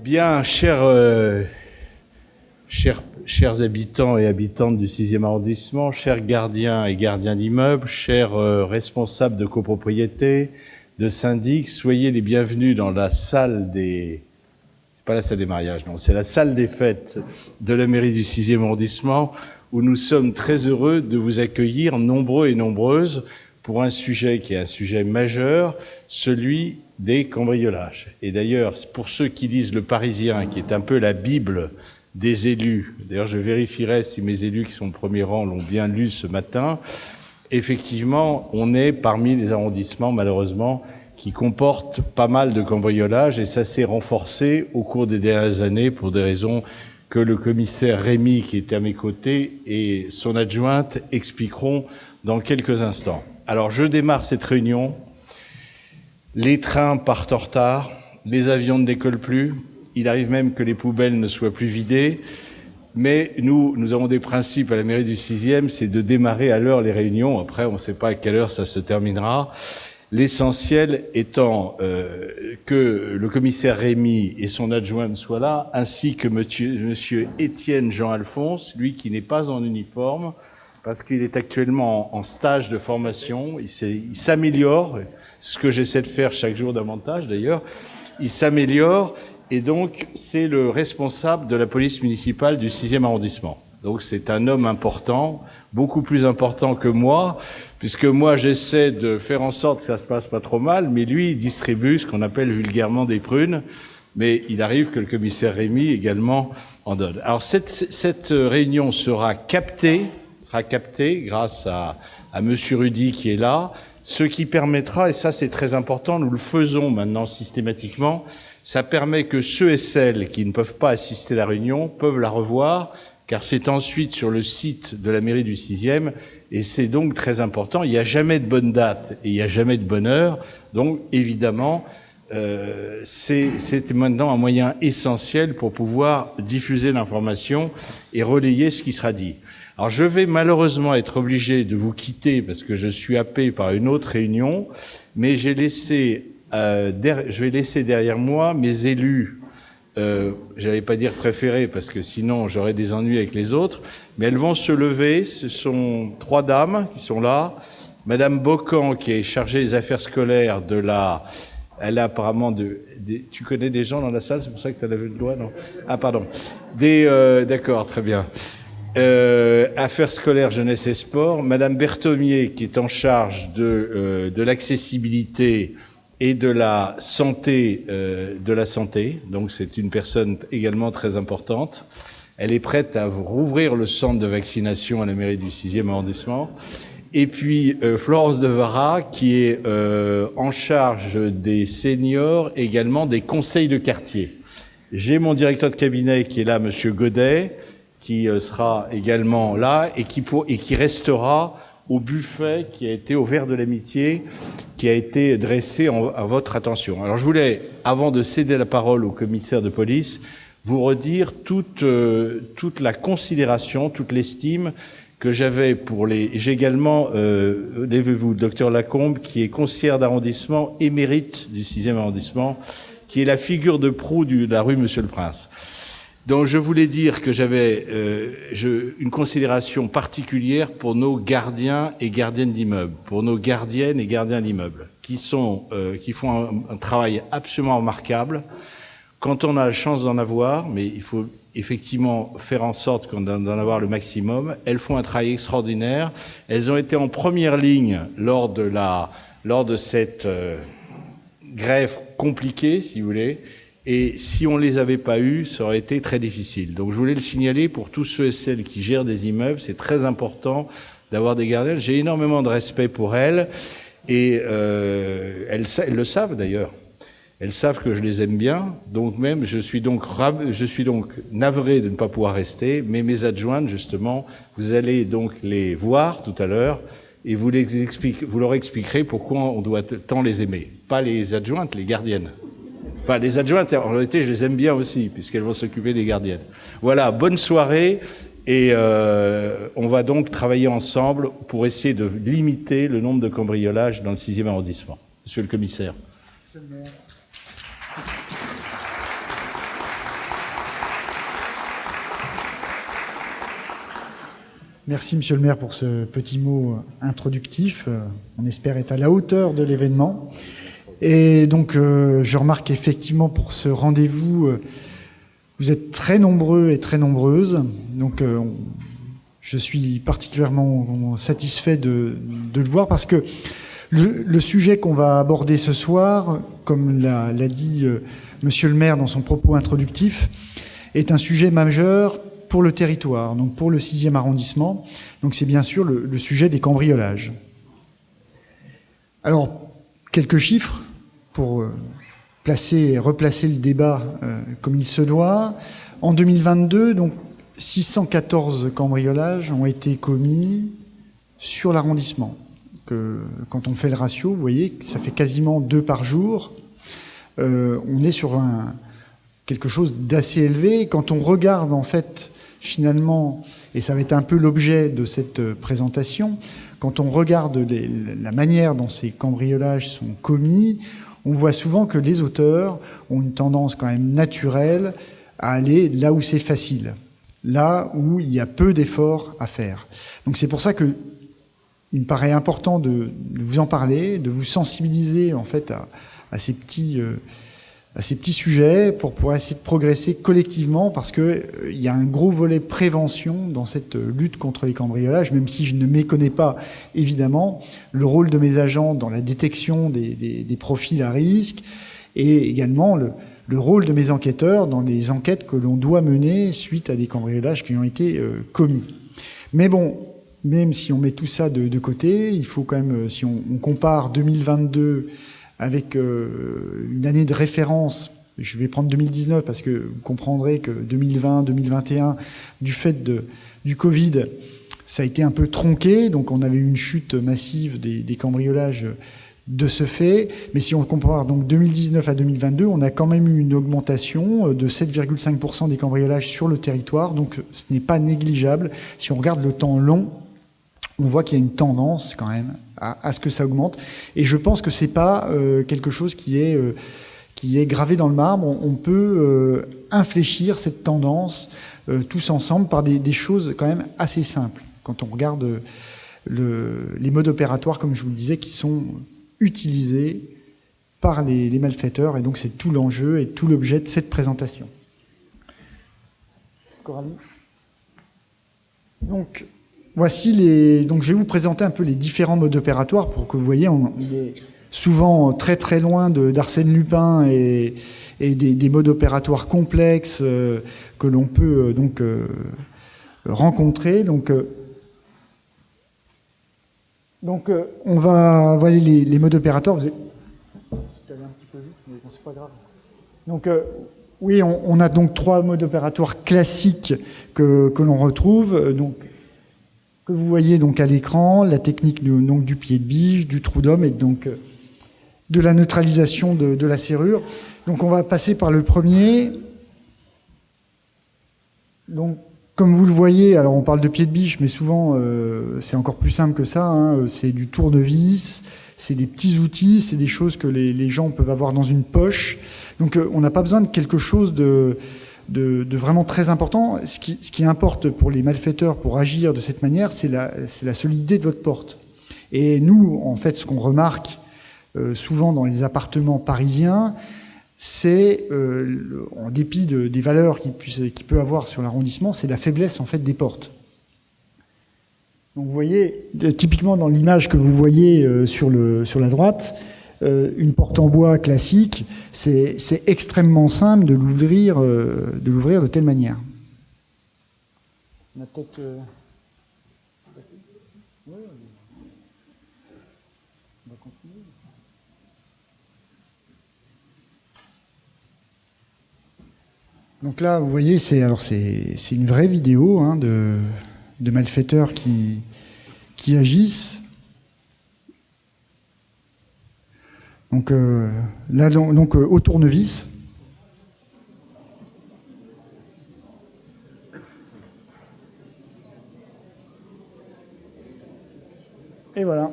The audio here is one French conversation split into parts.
Bien, chers habitants et habitantes du 6e arrondissement, chers gardiens et gardiens d'immeubles, chers responsables de copropriété, de syndics, soyez les bienvenus dans la salle des... C'est pas la salle des mariages, non, c'est la salle des fêtes de la mairie du 6e arrondissement, où nous sommes très heureux de vous accueillir, nombreux et nombreuses, pour un sujet qui est un sujet majeur, celui des cambriolages. Et d'ailleurs, pour ceux qui lisent Le Parisien, qui est un peu la Bible des élus, d'ailleurs je vérifierai si mes élus qui sont au premier rang l'ont bien lu ce matin, effectivement, on est parmi les arrondissements, malheureusement, qui comportent pas mal de cambriolages, et ça s'est renforcé au cours des dernières années pour des raisons que le commissaire Rémy, qui était à mes côtés, et son adjointe expliqueront dans quelques instants. Alors, je démarre cette réunion. Les trains partent en retard, les avions ne décollent plus, il arrive même que les poubelles ne soient plus vidées, mais nous avons des principes à la mairie du 6e, c'est de démarrer à l'heure les réunions. Après, on ne sait pas à quelle heure ça se terminera. L'essentiel étant que le commissaire Rémy et son adjointe soient là, ainsi que monsieur Étienne Jean-Alphonse, lui qui n'est pas en uniforme, parce qu'il est actuellement en stage de formation, il s'améliore, c'est ce que j'essaie de faire chaque jour davantage d'ailleurs, il s'améliore, et donc c'est le responsable de la police municipale du 6e arrondissement. Donc c'est un homme important, beaucoup plus important que moi, puisque moi j'essaie de faire en sorte que ça se passe pas trop mal, mais lui il distribue ce qu'on appelle vulgairement des prunes, mais il arrive que le commissaire Rémy également en donne. Alors cette réunion sera captée grâce à monsieur Rudy qui est là, ce qui permettra, et ça c'est très important, nous le faisons maintenant systématiquement, ça permet que ceux et celles qui ne peuvent pas assister à la réunion peuvent la revoir, car c'est ensuite sur le site de la mairie du 6e, et c'est donc très important. Il n'y a jamais de bonne date et il n'y a jamais de bonne heure, donc évidemment, c'est maintenant un moyen essentiel pour pouvoir diffuser l'information et relayer ce qui sera dit. Alors je vais malheureusement être obligé de vous quitter parce que je suis happé par une autre réunion, mais je vais laisser derrière moi mes élus, j'allais pas dire préférés parce que sinon j'aurais des ennuis avec les autres, mais elles vont se lever. Ce sont 3 dames qui sont là. Madame Bocan qui est chargée des affaires scolaires elle a apparemment tu connais des gens dans la salle, c'est pour ça que tu as la vue de loi, non? Ah pardon. D'accord, très bien. Affaires scolaires, jeunesse et sport. Madame Berthomier qui est en charge de l'accessibilité et de la santé, donc c'est une personne également très importante. Elle est prête à rouvrir le centre de vaccination à la mairie du 6e arrondissement. Et puis Florence Devara qui est en charge des seniors, également des conseils de quartier. J'ai mon directeur de cabinet qui est là, monsieur Godet, qui sera également là et qui restera au buffet qui a été au verre de l'amitié, qui a été dressé à votre attention. Alors je voulais, avant de céder la parole au commissaire de police, vous redire toute la considération, toute l'estime que j'avais pour J'ai également, levez-vous, docteur Lacombe, qui est conseillère d'arrondissement émérite du 6e arrondissement, qui est la figure de proue de la rue Monsieur-le-Prince. Donc je voulais dire que j'avais une considération particulière pour nos gardiens et gardiennes d'immeubles, pour nos gardiennes et gardiens d'immeubles, qui font un travail absolument remarquable. Quand on a la chance d'en avoir, mais il faut effectivement faire en sorte d'en avoir le maximum, elles font un travail extraordinaire. Elles ont été en première ligne lors de cette grève compliquée, si vous voulez. Et si on les avait pas eus, ça aurait été très difficile. Donc je voulais le signaler pour tous ceux et celles qui gèrent des immeubles, c'est très important d'avoir des gardiens. J'ai énormément de respect pour elles et elles le savent d'ailleurs. Elles savent que je les aime bien, donc même je suis donc navré de ne pas pouvoir rester, mais mes adjointes justement, vous allez donc les voir tout à l'heure et vous leur expliquerez pourquoi on doit tant les aimer. Pas les adjointes, les gardiennes. Enfin, les adjointes, en réalité, je les aime bien aussi, puisqu'elles vont s'occuper des gardiennes. Voilà, bonne soirée, et on va donc travailler ensemble pour essayer de limiter le nombre de cambriolages dans le 6e arrondissement. Monsieur le commissaire. Monsieur le maire. Merci, Monsieur le maire, pour ce petit mot introductif. On espère être à la hauteur de l'événement. Et donc, je remarque effectivement pour ce rendez-vous, vous êtes très nombreux et très nombreuses. Donc, je suis particulièrement satisfait de le voir parce que le sujet qu'on va aborder ce soir, comme l'a dit Monsieur le maire dans son propos introductif, est un sujet majeur pour le territoire, donc pour le 6e arrondissement. Donc c'est bien sûr le sujet des cambriolages. Alors, quelques chiffres pour replacer le débat comme il se doit. En 2022, donc 614 cambriolages ont été commis sur l'arrondissement. Quand on fait le ratio, vous voyez que ça fait quasiment 2 par jour. On est sur quelque chose d'assez élevé. Quand on regarde, en fait, finalement, et ça va être un peu l'objet de cette présentation, quand on regarde la manière dont ces cambriolages sont commis, on voit souvent que les auteurs ont une tendance quand même naturelle à aller là où c'est facile, là où il y a peu d'efforts à faire. Donc c'est pour ça que il me paraît important de vous en parler, de vous sensibiliser en fait à ces petits sujets pour pouvoir essayer de progresser collectivement, parce que il y a un gros volet prévention dans cette lutte contre les cambriolages, même si je ne méconnais pas évidemment le rôle de mes agents dans la détection des profils à risque, et également le rôle de mes enquêteurs dans les enquêtes que l'on doit mener suite à des cambriolages qui ont été commis. Mais bon, même si on met tout ça de côté, il faut quand même, si on compare 2022 avec une année de référence, je vais prendre 2019 parce que vous comprendrez que 2020, 2021, du fait du Covid, ça a été un peu tronqué, donc on avait une chute massive des cambriolages de ce fait. Mais si on compare donc 2019 à 2022, on a quand même eu une augmentation de 7,5% des cambriolages sur le territoire, donc ce n'est pas négligeable. Si on regarde le temps long, on voit qu'il y a une tendance quand même à ce que ça augmente. Et je pense que c'est pas quelque chose qui est gravé dans le marbre. On peut infléchir cette tendance tous ensemble par des choses quand même assez simples. Quand on regarde les modes opératoires, comme je vous le disais, qui sont utilisés par les malfaiteurs. Et donc c'est tout l'enjeu et tout l'objet de cette présentation. Coralie ? Donc, donc je vais vous présenter un peu les différents modes opératoires pour que vous voyez, on est souvent très très loin d'Arsène Lupin et des modes opératoires complexes que l'on peut donc rencontrer. Donc on va voir les modes opératoires. Je suis allé un petit peu vite, mais bon, c'est pas grave. Donc oui, on a donc 3 modes opératoires classiques que l'on retrouve. Donc que vous voyez donc à l'écran, la technique donc du pied de biche, du trou d'homme et donc de la neutralisation de la serrure. Donc on va passer par le premier. Donc comme vous le voyez, alors on parle de pied de biche, mais souvent c'est encore plus simple que ça, hein. C'est du tournevis, c'est des petits outils, c'est des choses que les gens peuvent avoir dans une poche. Donc on n'a pas besoin de quelque chose de vraiment très important. Ce qui importe pour les malfaiteurs pour agir de cette manière, c'est la solidité de votre porte. Et nous, en fait, ce qu'on remarque souvent dans les appartements parisiens, c'est, en dépit des valeurs qu'il peut avoir sur l'arrondissement, c'est la faiblesse en fait des portes. Donc vous voyez, typiquement dans l'image que vous voyez sur la droite, une porte en bois classique, c'est extrêmement simple de l'ouvrir de telle manière. On a peut-être... Oui, on va continuer. Donc là, vous voyez, c'est une vraie vidéo hein, de malfaiteurs qui agissent. Donc là, au tournevis. Et voilà.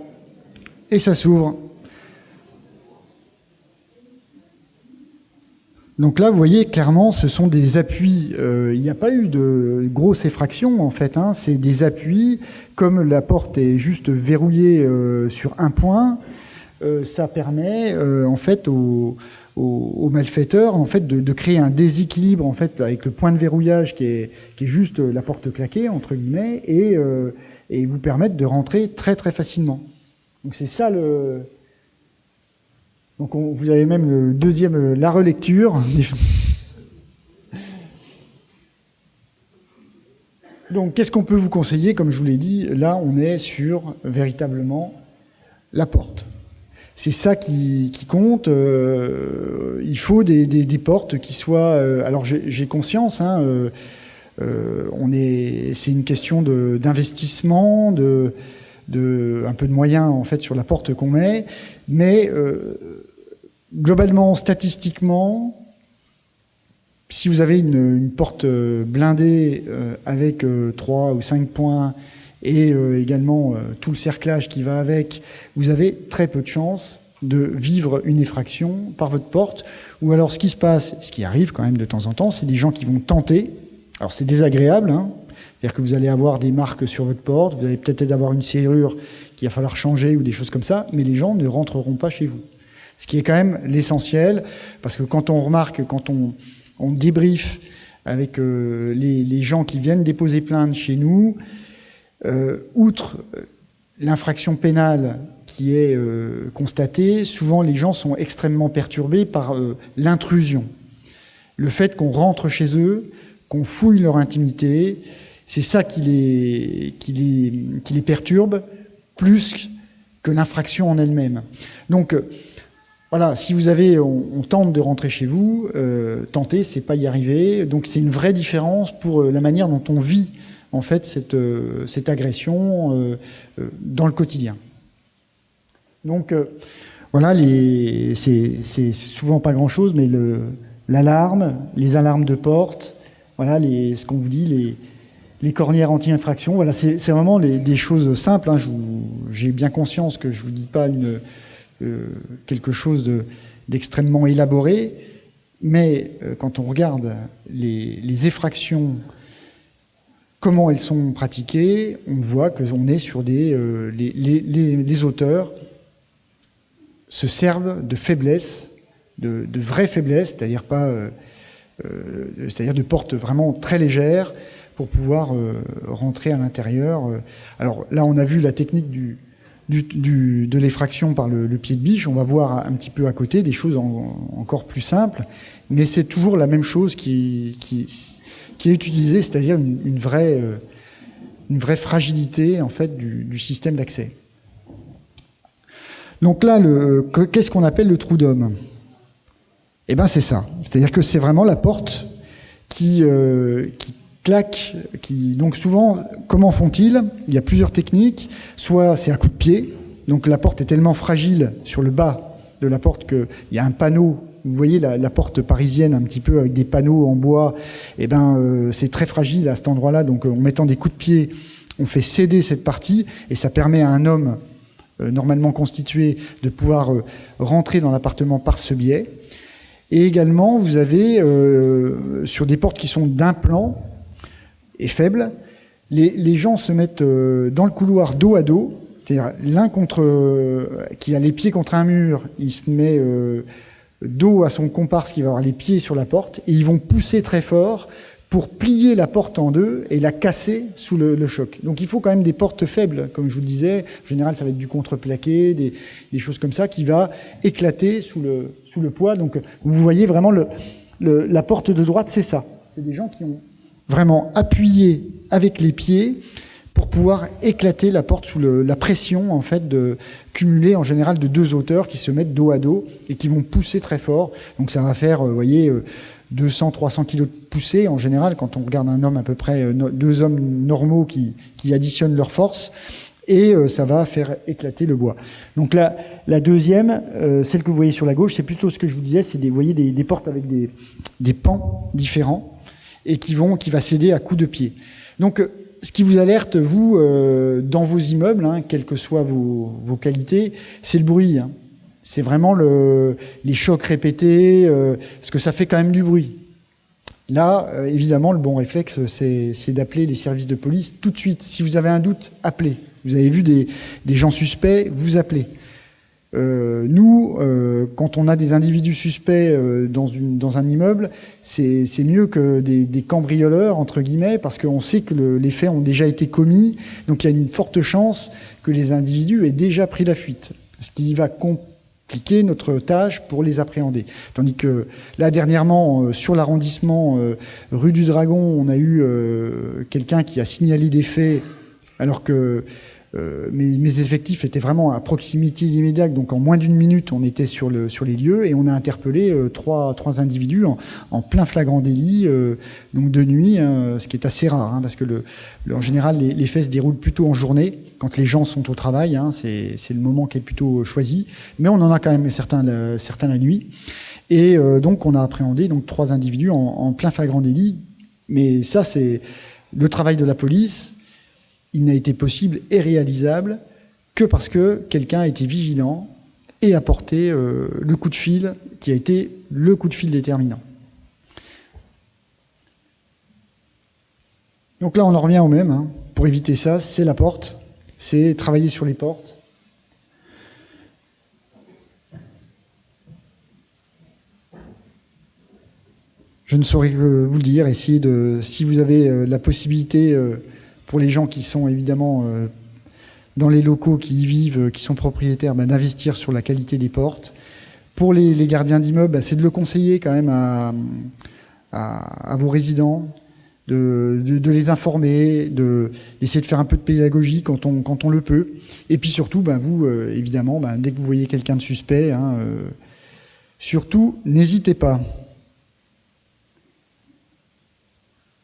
Et ça s'ouvre. Donc là, vous voyez, clairement, ce sont des appuis. Il n'y a pas eu de grosse effraction, en fait. C'est des appuis. Comme la porte est juste verrouillée sur un point, ça permet, en fait, aux malfaiteurs, en fait, de créer un déséquilibre, en fait, avec le point de verrouillage qui est juste la porte claquée, entre guillemets, et vous permettre de rentrer très, très facilement. Donc c'est ça le... Donc vous avez même le deuxième, la relecture. Donc qu'est-ce qu'on peut vous conseiller? Comme je vous l'ai dit, là on est sur véritablement la porte. C'est ça qui compte. Il faut des portes qui soient... alors j'ai conscience, c'est une question d'investissement, un peu de moyens en fait sur la porte qu'on met, mais globalement, statistiquement, si vous avez une porte blindée avec 3 ou 5 points et également tout le cerclage qui va avec, vous avez très peu de chances de vivre une effraction par votre porte. Ou alors ce qui se passe, ce qui arrive quand même de temps en temps, c'est des gens qui vont tenter. Alors c'est désagréable, c'est-à-dire que vous allez avoir des marques sur votre porte, vous allez peut-être avoir une serrure qu'il va falloir changer ou des choses comme ça, mais les gens ne rentreront pas chez vous. Ce qui est quand même l'essentiel, parce que quand on remarque, quand on débriefe avec les gens qui viennent déposer plainte chez nous, outre l'infraction pénale qui est constatée, souvent les gens sont extrêmement perturbés par l'intrusion. Le fait qu'on rentre chez eux, qu'on fouille leur intimité, c'est ça qui les perturbe plus que l'infraction en elle-même. Donc voilà, si vous avez, on tente de rentrer chez vous, tenter, c'est pas y arriver. Donc c'est une vraie différence pour la manière dont on vit en fait cette agression dans le quotidien. Donc voilà, c'est souvent pas grand-chose, mais l'alarme, les alarmes de porte, voilà, ce qu'on vous dit, les cornières anti-infraction, voilà, c'est vraiment des choses simples. J'ai bien conscience que je vous dis pas quelque chose d'extrêmement élaboré, mais quand on regarde les effractions, comment elles sont pratiquées, on voit qu'on est sur les auteurs se servent de faiblesse, de vraies faiblesses, c'est-à-dire c'est-à-dire de portes vraiment très légères pour pouvoir rentrer à l'intérieur. Alors là, on a vu la technique de l'effraction par le pied de biche. On va voir un petit peu à côté des choses encore plus simples, mais c'est toujours la même chose qui est utilisée, c'est-à-dire une vraie fragilité en fait du système d'accès. Donc là, qu'est-ce qu'on appelle le trou d'homme? Eh ben c'est ça, c'est-à-dire que c'est vraiment la porte qui claque, donc souvent, comment font-ils? Il y a plusieurs techniques. Soit c'est à coup de pied, donc la porte est tellement fragile sur le bas de la porte qu'il y a un panneau. Vous voyez la porte parisienne un petit peu avec des panneaux en bois. Eh ben c'est très fragile à cet endroit-là. Donc en mettant des coups de pied, on fait céder cette partie et ça permet à un homme normalement constitué de pouvoir rentrer dans l'appartement par ce biais. Et également, vous avez sur des portes qui sont d'un plan et faibles, les gens se mettent dans le couloir dos à dos, c'est-à-dire l'un qui a les pieds contre un mur, il se met dos à son comparse qui va avoir les pieds sur la porte, et ils vont pousser très fort pour plier la porte en deux et la casser sous le choc. Donc il faut quand même des portes faibles, comme je vous le disais. En général, ça va être du contreplaqué, des choses comme ça, qui va éclater sous le poids. Donc vous voyez vraiment la porte de droite, c'est ça. C'est des gens qui ont vraiment appuyé avec les pieds pour pouvoir éclater la porte sous la pression en fait cumulée en général de deux auteurs qui se mettent dos à dos et qui vont pousser très fort. Donc ça va faire, vous voyez, 200-300 kilos de poussée en général quand on regarde un homme à peu près, deux hommes normaux qui additionnent leurs forces, et ça va faire éclater le bois. Donc la deuxième, celle que vous voyez sur la gauche, c'est plutôt ce que je vous disais, c'est vous voyez des portes avec des pans différents et qui va céder à coups de pied. Donc ce qui vous alerte, vous, dans vos immeubles, quelles que soient vos qualités, c'est le bruit. C'est vraiment les chocs répétés, parce que ça fait quand même du bruit. Là, évidemment, le bon réflexe, c'est d'appeler les services de police tout de suite. Si vous avez un doute, appelez. Vous avez vu des gens suspects, vous appelez. Nous, quand on a des individus suspects dans un immeuble, c'est mieux que des cambrioleurs, entre guillemets, parce qu'on sait que les faits ont déjà été commis, donc il y a une forte chance que les individus aient déjà pris la fuite. Ce qui va compliquer notre tâche pour les appréhender. Tandis que là, dernièrement, sur l'arrondissement rue du Dragon, on a eu quelqu'un qui a signalé des faits alors que mes effectifs étaient vraiment à proximité immédiate, donc en moins d'une minute, on était sur les lieux et on a interpellé trois individus en plein flagrant délit, donc de nuit, ce qui est assez rare, parce que en général, les faits se déroulent plutôt en journée, quand les gens sont au travail, c'est le moment qui est plutôt choisi, mais on en a quand même certains la nuit. Et donc, on a appréhendé donc 3 individus en plein flagrant délit, mais ça, c'est le travail de la police. Il n'a été possible et réalisable que parce que quelqu'un a été vigilant et a porté le coup de fil qui a été le coup de fil déterminant. Donc là, on en revient au même. Pour éviter ça, c'est la porte, c'est travailler sur les portes. Je ne saurais que vous le dire, essayez si vous avez la possibilité... pour les gens qui sont évidemment dans les locaux, qui y vivent, qui sont propriétaires, d'investir sur la qualité des portes. Pour les gardiens d'immeubles, c'est de le conseiller quand même à vos résidents, de les informer, d'essayer de faire un peu de pédagogie quand on le peut. Et puis surtout, vous, évidemment, dès que vous voyez quelqu'un de suspect, surtout, n'hésitez pas.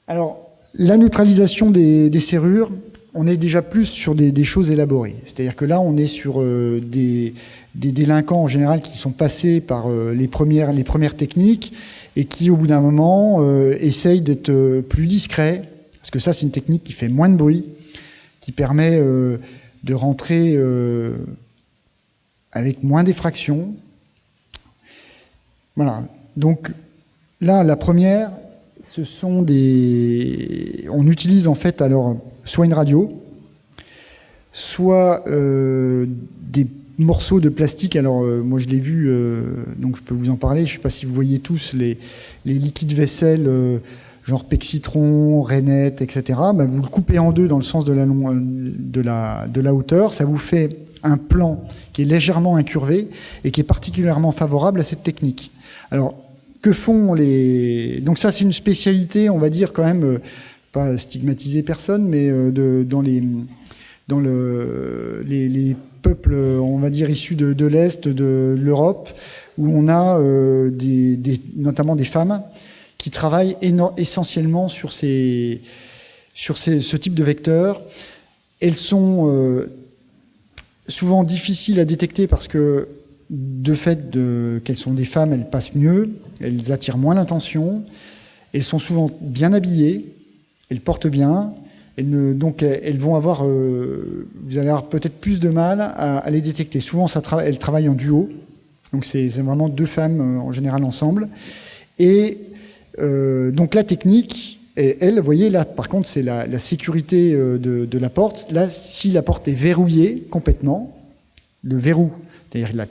Alors, la neutralisation des serrures, on est déjà plus sur des choses élaborées. C'est-à-dire que là, on est sur des délinquants en général qui sont passés par les premières techniques et qui, au bout d'un moment, essayent d'être plus discrets. Parce que ça, c'est une technique qui fait moins de bruit, qui permet de rentrer avec moins d'effractions. Voilà. Donc là, la première... ce sont on utilise en fait alors soit une radio, soit des morceaux de plastique. Alors moi je l'ai vu, donc je peux vous en parler. Je ne sais pas si vous voyez tous les liquides vaisselle genre Pexitron, Rainette, etc. Vous le coupez en deux dans le sens de la hauteur. Ça vous fait un plan qui est légèrement incurvé et qui est particulièrement favorable à cette technique. Alors que font donc ça, c'est une spécialité, on va dire quand même, pas stigmatiser personne, mais dans les peuples, on va dire, issus de l'Est, de l'Europe, où on a notamment des femmes qui travaillent essentiellement sur ce type de vecteurs. Elles sont souvent difficiles à détecter parce que de fait qu'elles sont des femmes, elles passent mieux, elles attirent moins l'attention, elles sont souvent bien habillées, elles portent bien, donc elles vont avoir, vous allez avoir peut-être plus de mal à les détecter. Souvent, elles travaillent en duo, donc c'est vraiment 2 femmes en général ensemble. Et donc la technique, elle, vous voyez là, par contre, c'est la sécurité de la porte. Là, si la porte est verrouillée complètement, le verrou, c'est-à-dire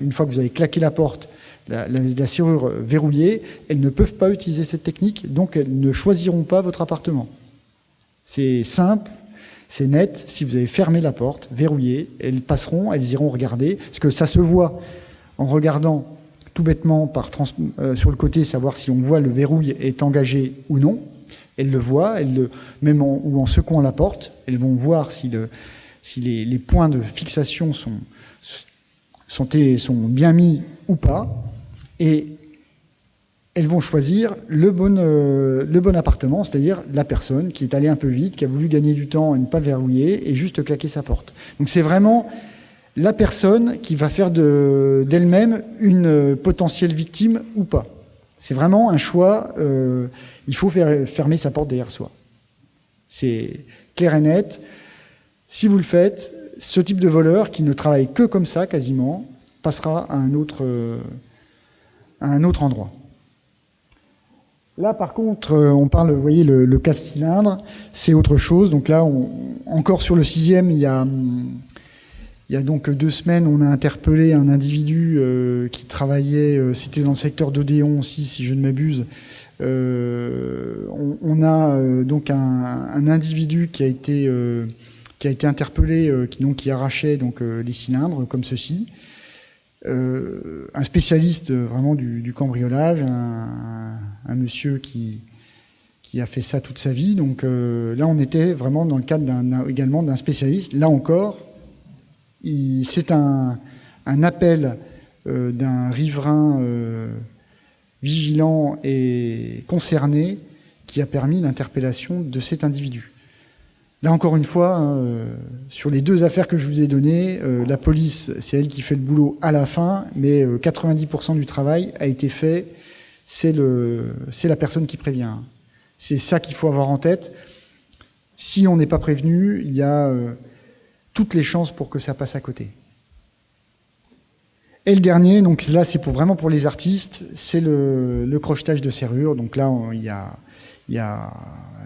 une fois que vous avez claqué la porte, la serrure verrouillée, elles ne peuvent pas utiliser cette technique, donc elles ne choisiront pas votre appartement. C'est simple, c'est net. Si vous avez fermé la porte, verrouillée, elles passeront, elles iront regarder, parce que ça se voit en regardant tout bêtement sur le côté, savoir si on voit le verrouille est engagé ou non. Elles le voient, même en secouant la porte, elles vont voir si les points de fixation sont bien mis ou pas, et elles vont choisir le bon appartement, c'est-à-dire la personne qui est allée un peu vite, qui a voulu gagner du temps et ne pas verrouiller et juste claquer sa porte. Donc c'est vraiment la personne qui va faire d'elle-même une potentielle victime ou pas. C'est vraiment un choix, il faut fermer sa porte derrière soi. C'est clair et net. Si vous le faites, ce type de voleur qui ne travaille que comme ça quasiment, passera à un autre endroit. Là, par contre, on parle, vous voyez, le casse-cylindre, c'est autre chose. Donc là, encore sur le 6e, il y a donc 2 semaines, on a interpellé un individu qui travaillait, c'était dans le secteur d'Odéon aussi, si je ne m'abuse. On a donc un individu qui a été interpellé, qui arrachait donc les cylindres comme ceci. Un spécialiste vraiment du cambriolage, un monsieur qui a fait ça toute sa vie. Donc là, on était vraiment dans le cadre également d'un spécialiste. Là encore, c'est un appel d'un riverain vigilant et concerné qui a permis l'interpellation de cet individu. Là, encore une fois, sur les 2 affaires que je vous ai données, la police, c'est elle qui fait le boulot à la fin, mais 90% du travail a été fait, c'est la personne qui prévient. C'est ça qu'il faut avoir en tête. Si on n'est pas prévenu, il y a toutes les chances pour que ça passe à côté. Et le dernier, donc là, c'est vraiment pour les artistes, c'est le crochetage de serrure. Donc là, il y a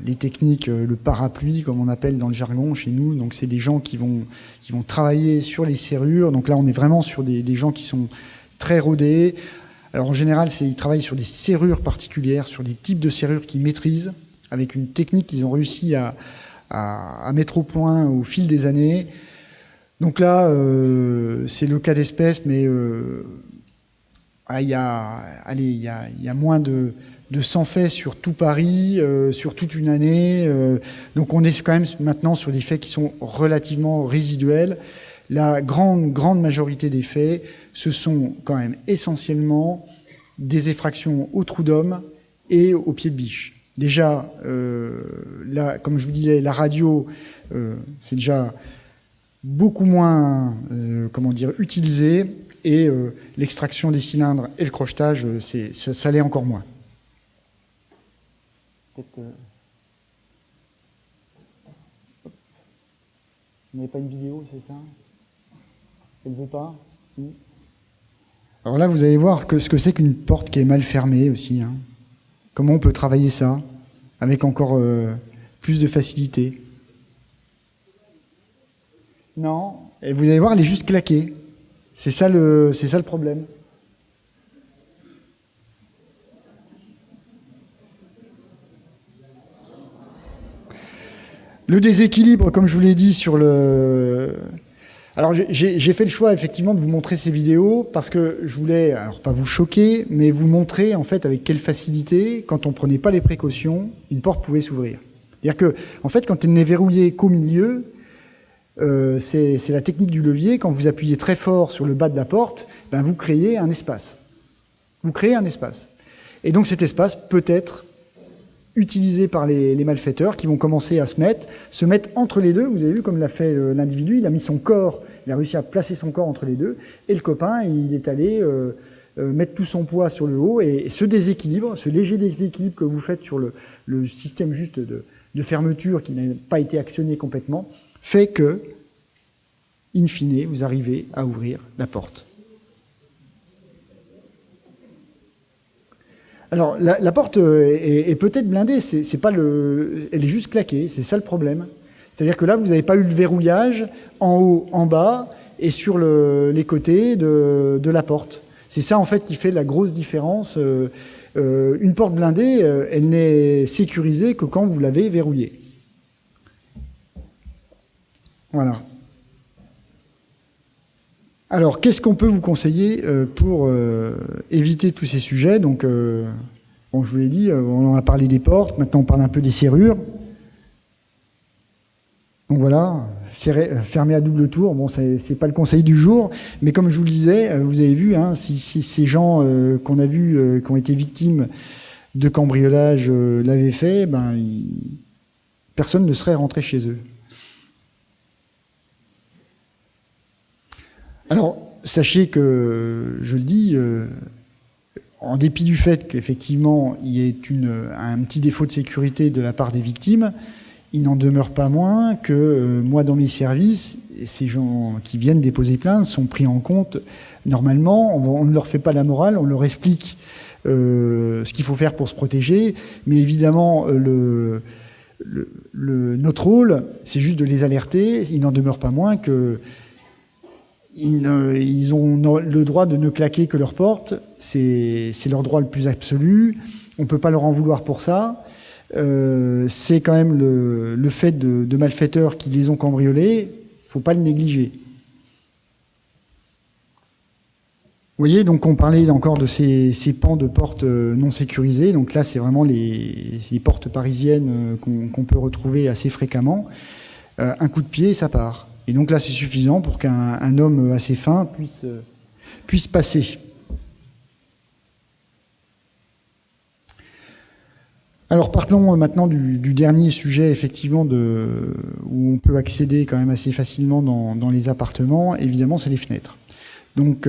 les techniques, le parapluie, comme on appelle dans le jargon chez nous. Donc c'est des gens qui vont travailler sur les serrures. Donc là, on est vraiment sur des gens qui sont très rodés. Alors en général, ils travaillent sur des serrures particulières, sur des types de serrures qu'ils maîtrisent, avec une technique qu'ils ont réussi à mettre au point au fil des années. Donc là, c'est le cas d'espèce, mais il y a moins de 100 faits sur tout Paris, sur toute une année. Donc on est quand même maintenant sur des faits qui sont relativement résiduels. La grande majorité des faits, ce sont quand même essentiellement des effractions au trou d'homme et au pied de biche. Déjà, là, comme je vous disais, la radio, c'est déjà beaucoup moins, utilisé, et l'extraction des cylindres et le crochetage, ça l'est encore moins. Peut-être. Vous n'avez pas une vidéo, c'est ça? Elle ne veut pas? Si. Alors là, vous allez voir ce que c'est qu'une porte qui est mal fermée aussi. Hein. Comment on peut travailler ça avec encore plus de facilité? Non. Et vous allez voir, elle est juste claquée. C'est ça le problème. Le déséquilibre, comme je vous l'ai dit, sur le... Alors j'ai fait le choix effectivement de vous montrer ces vidéos parce que je voulais, alors pas vous choquer, mais vous montrer en fait avec quelle facilité, quand on prenait pas les précautions, une porte pouvait s'ouvrir. C'est-à-dire que, en fait, quand elle n'est verrouillée qu'au milieu, c'est la technique du levier. Quand vous appuyez très fort sur le bas de la porte, ben vous créez un espace. Vous créez un espace. Et donc cet espace peut être utilisé par les malfaiteurs qui vont commencer à se mettre entre les deux. Vous avez vu comme l'a fait l'individu, il a mis son corps, il a réussi à placer son corps entre les deux, et le copain, il est allé mettre tout son poids sur le haut, et ce déséquilibre, ce léger déséquilibre que vous faites sur le système juste de fermeture qui n'a pas été actionné complètement, fait que, in fine, vous arrivez à ouvrir la porte. Alors, la porte est peut-être blindée, c'est pas elle est juste claquée, c'est ça le problème. C'est-à-dire que là, vous n'avez pas eu le verrouillage en haut, en bas, et sur les côtés de la porte. C'est ça, en fait, qui fait la grosse différence. Une porte blindée, elle n'est sécurisée que quand vous l'avez verrouillée. Voilà. Alors, qu'est-ce qu'on peut vous conseiller pour éviter tous ces sujets? Donc, bon, je vous l'ai dit, on a parlé des portes, maintenant on parle un peu des serrures. Donc voilà, fermé à double tour, bon, c'est pas le conseil du jour, mais comme je vous le disais, vous avez vu, hein, si ces gens qu'on a vus, qui ont été victimes de cambriolage l'avaient fait, ben, personne ne serait rentré chez eux. Alors, sachez que, je le dis, en dépit du fait qu'effectivement il y ait un petit défaut de sécurité de la part des victimes, il n'en demeure pas moins que moi, dans mes services, ces gens qui viennent déposer plainte sont pris en compte. Normalement, on ne leur fait pas la morale, on leur explique ce qu'il faut faire pour se protéger, mais évidemment, notre rôle, c'est juste de les alerter. Il n'en demeure pas moins que ils ont le droit de ne claquer que leur porte. C'est leur droit le plus absolu. On ne peut pas leur en vouloir pour ça. C'est quand même le fait de malfaiteurs qui les ont cambriolés. Il ne faut pas le négliger. Vous voyez, donc on parlait encore de ces pans de portes non sécurisées. Donc là, c'est vraiment les portes parisiennes qu'on peut retrouver assez fréquemment. Un coup de pied et ça part. Et donc là, c'est suffisant pour qu'un homme assez fin puisse passer. Alors parlons maintenant du dernier sujet, effectivement, où on peut accéder quand même assez facilement dans les appartements. Évidemment, c'est les fenêtres. Donc,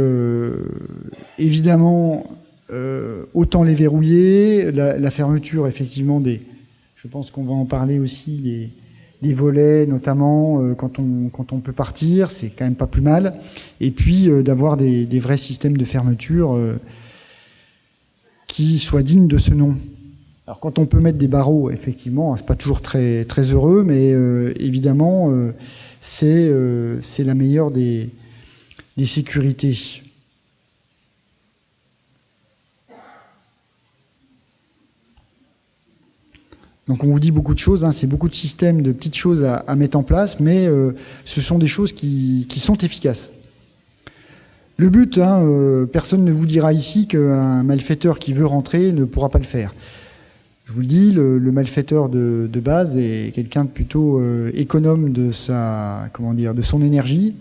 évidemment, autant les verrouiller, la fermeture, effectivement, je pense qu'on va en parler aussi, les volets, notamment, quand on peut partir, c'est quand même pas plus mal. Et puis, d'avoir des vrais systèmes de fermeture qui soient dignes de ce nom. Alors, quand on peut mettre des barreaux, effectivement, c'est pas toujours très, très heureux, mais évidemment, c'est la meilleure des sécurités. Donc on vous dit beaucoup de choses, hein, c'est beaucoup de systèmes, de petites choses à mettre en place, mais ce sont des choses qui sont efficaces. Le but, personne ne vous dira ici qu'un malfaiteur qui veut rentrer ne pourra pas le faire. Je vous le dis, le malfaiteur de base est quelqu'un de plutôt économe de son énergie,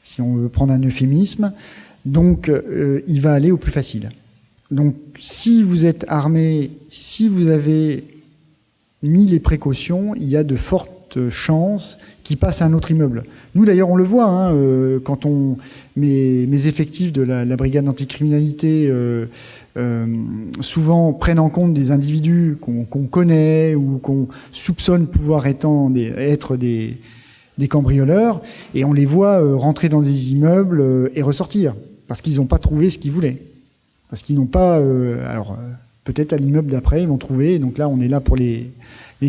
si on veut prendre un euphémisme. Donc, il va aller au plus facile. Donc, si vous êtes armé, si vous avez mis les précautions, il y a de fortes chances qu'il passe à un autre immeuble. Nous, d'ailleurs, on le voit, quand mes effectifs de la brigade anticriminalité souvent prennent en compte des individus qu'on connaît ou qu'on soupçonne pouvoir être des cambrioleurs, et on les voit rentrer dans des immeubles et ressortir, parce qu'ils n'ont pas trouvé ce qu'ils voulaient. Parce qu'ils n'ont pas... peut-être à l'immeuble d'après, ils vont trouver, donc là, on est là pour les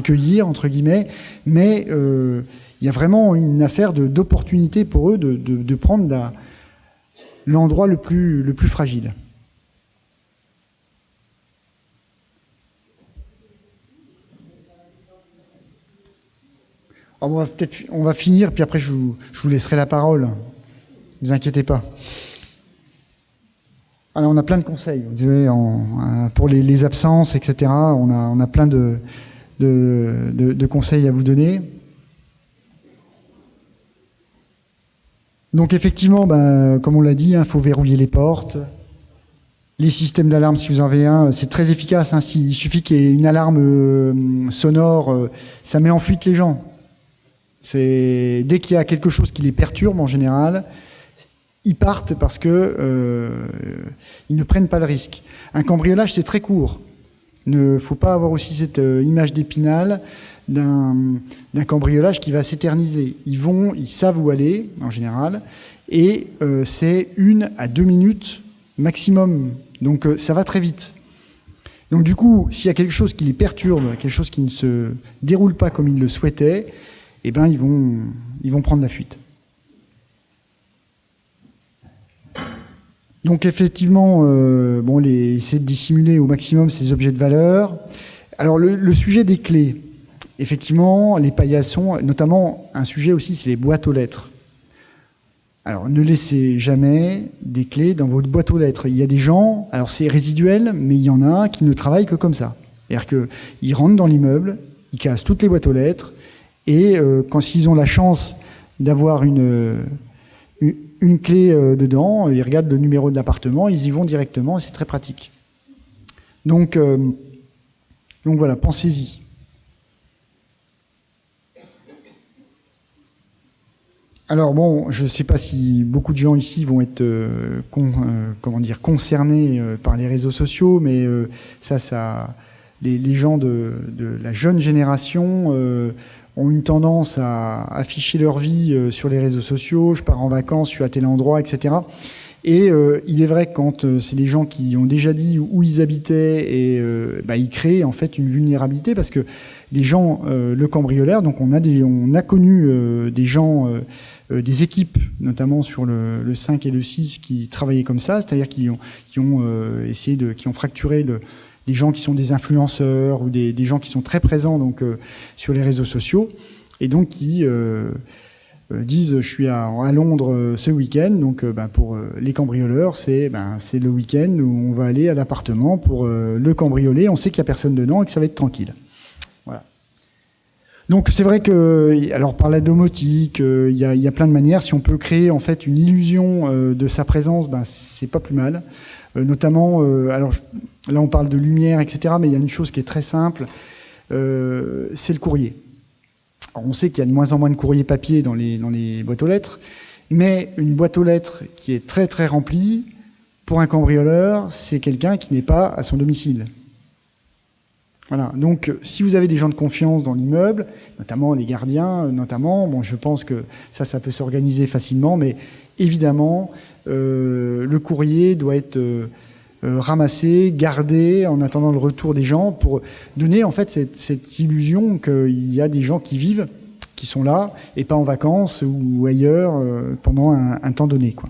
cueillir, entre guillemets, mais il y a vraiment une affaire d'opportunité pour eux de prendre l'endroit le plus fragile. Alors on va finir, puis après je vous laisserai la parole. Ne vous inquiétez pas. Alors on a plein de conseils, vous savez, pour les absences, etc. On a plein de conseils à vous donner. Donc effectivement, comme on l'a dit, faut verrouiller les portes. Les systèmes d'alarme, si vous en avez un, c'est très efficace. Il suffit qu'il y ait une alarme sonore, ça met en fuite les gens. Dès qu'il y a quelque chose qui les perturbe, en général, ils partent parce que ils ne prennent pas le risque. Un cambriolage, c'est très court. Il ne faut pas avoir aussi cette image d'Épinal d'un cambriolage qui va s'éterniser. Ils savent où aller, en général, et c'est 1 à 2 minutes maximum. Donc ça va très vite. Donc du coup, s'il y a quelque chose qui les perturbe, quelque chose qui ne se déroule pas comme ils le souhaitaient, eh ben ils vont prendre la fuite. Donc effectivement, essayer de dissimuler au maximum ces objets de valeur. Alors le sujet des clés, effectivement, les paillassons, notamment un sujet aussi, c'est les boîtes aux lettres. Alors ne laissez jamais des clés dans votre boîte aux lettres. Il y a des gens, alors c'est résiduel, mais il y en a qui ne travaillent que comme ça. C'est-à-dire qu'ils rentrent dans l'immeuble, ils cassent toutes les boîtes aux lettres, et quand ils ont la chance d'avoir une clé dedans, ils regardent le numéro de l'appartement, ils y vont directement et c'est très pratique. Donc voilà, pensez-y. Alors bon, je ne sais pas si beaucoup de gens ici vont être concernés par les réseaux sociaux, mais les gens de la jeune génération ont une tendance à afficher leur vie sur les réseaux sociaux, je pars en vacances, je suis à tel endroit, etc. Et il est vrai que quand c'est des gens qui ont déjà dit où ils habitaient, et ils créent en fait une vulnérabilité, parce que les gens, le cambrioleur, donc on a connu des gens, des équipes, notamment sur le 5 et le 6, qui travaillaient comme ça, c'est-à-dire qui ont fracturé des gens qui sont des influenceurs ou des gens qui sont très présents donc sur les réseaux sociaux, et donc qui disent je suis à Londres ce week-end, donc pour les cambrioleurs c'est le week-end où on va aller à l'appartement pour le cambrioler, on sait qu'il n'y a personne dedans et que ça va être tranquille. Voilà. Donc c'est vrai que, alors par la domotique, il y a plein de manières. Si on peut créer en fait une illusion de sa présence, c'est pas plus mal. Notamment, alors là on parle de lumière, etc. Mais il y a une chose qui est très simple, c'est le courrier. Alors, on sait qu'il y a de moins en moins de courrier papier dans les boîtes aux lettres, mais une boîte aux lettres qui est très très remplie, pour un cambrioleur, c'est quelqu'un qui n'est pas à son domicile. Voilà. Donc, si vous avez des gens de confiance dans l'immeuble, notamment les gardiens, je pense que ça peut s'organiser facilement, mais évidemment, le courrier doit être ramassé, gardé en attendant le retour des gens pour donner en fait cette illusion qu'il y a des gens qui vivent, qui sont là et pas en vacances ou ailleurs pendant un temps donné, quoi.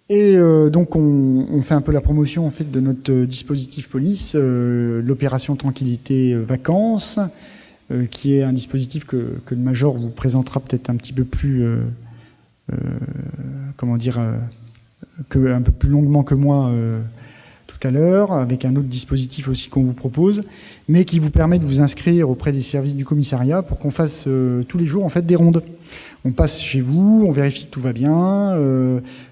Et donc on fait un peu la promotion en fait de notre dispositif police, l'opération Tranquillité Vacances, qui est un dispositif que le Major vous présentera peut-être un petit peu plus un peu plus longuement que moi tout à l'heure, avec un autre dispositif aussi qu'on vous propose, mais qui vous permet de vous inscrire auprès des services du commissariat pour qu'on fasse tous les jours en fait des rondes. On passe chez vous, on vérifie que tout va bien,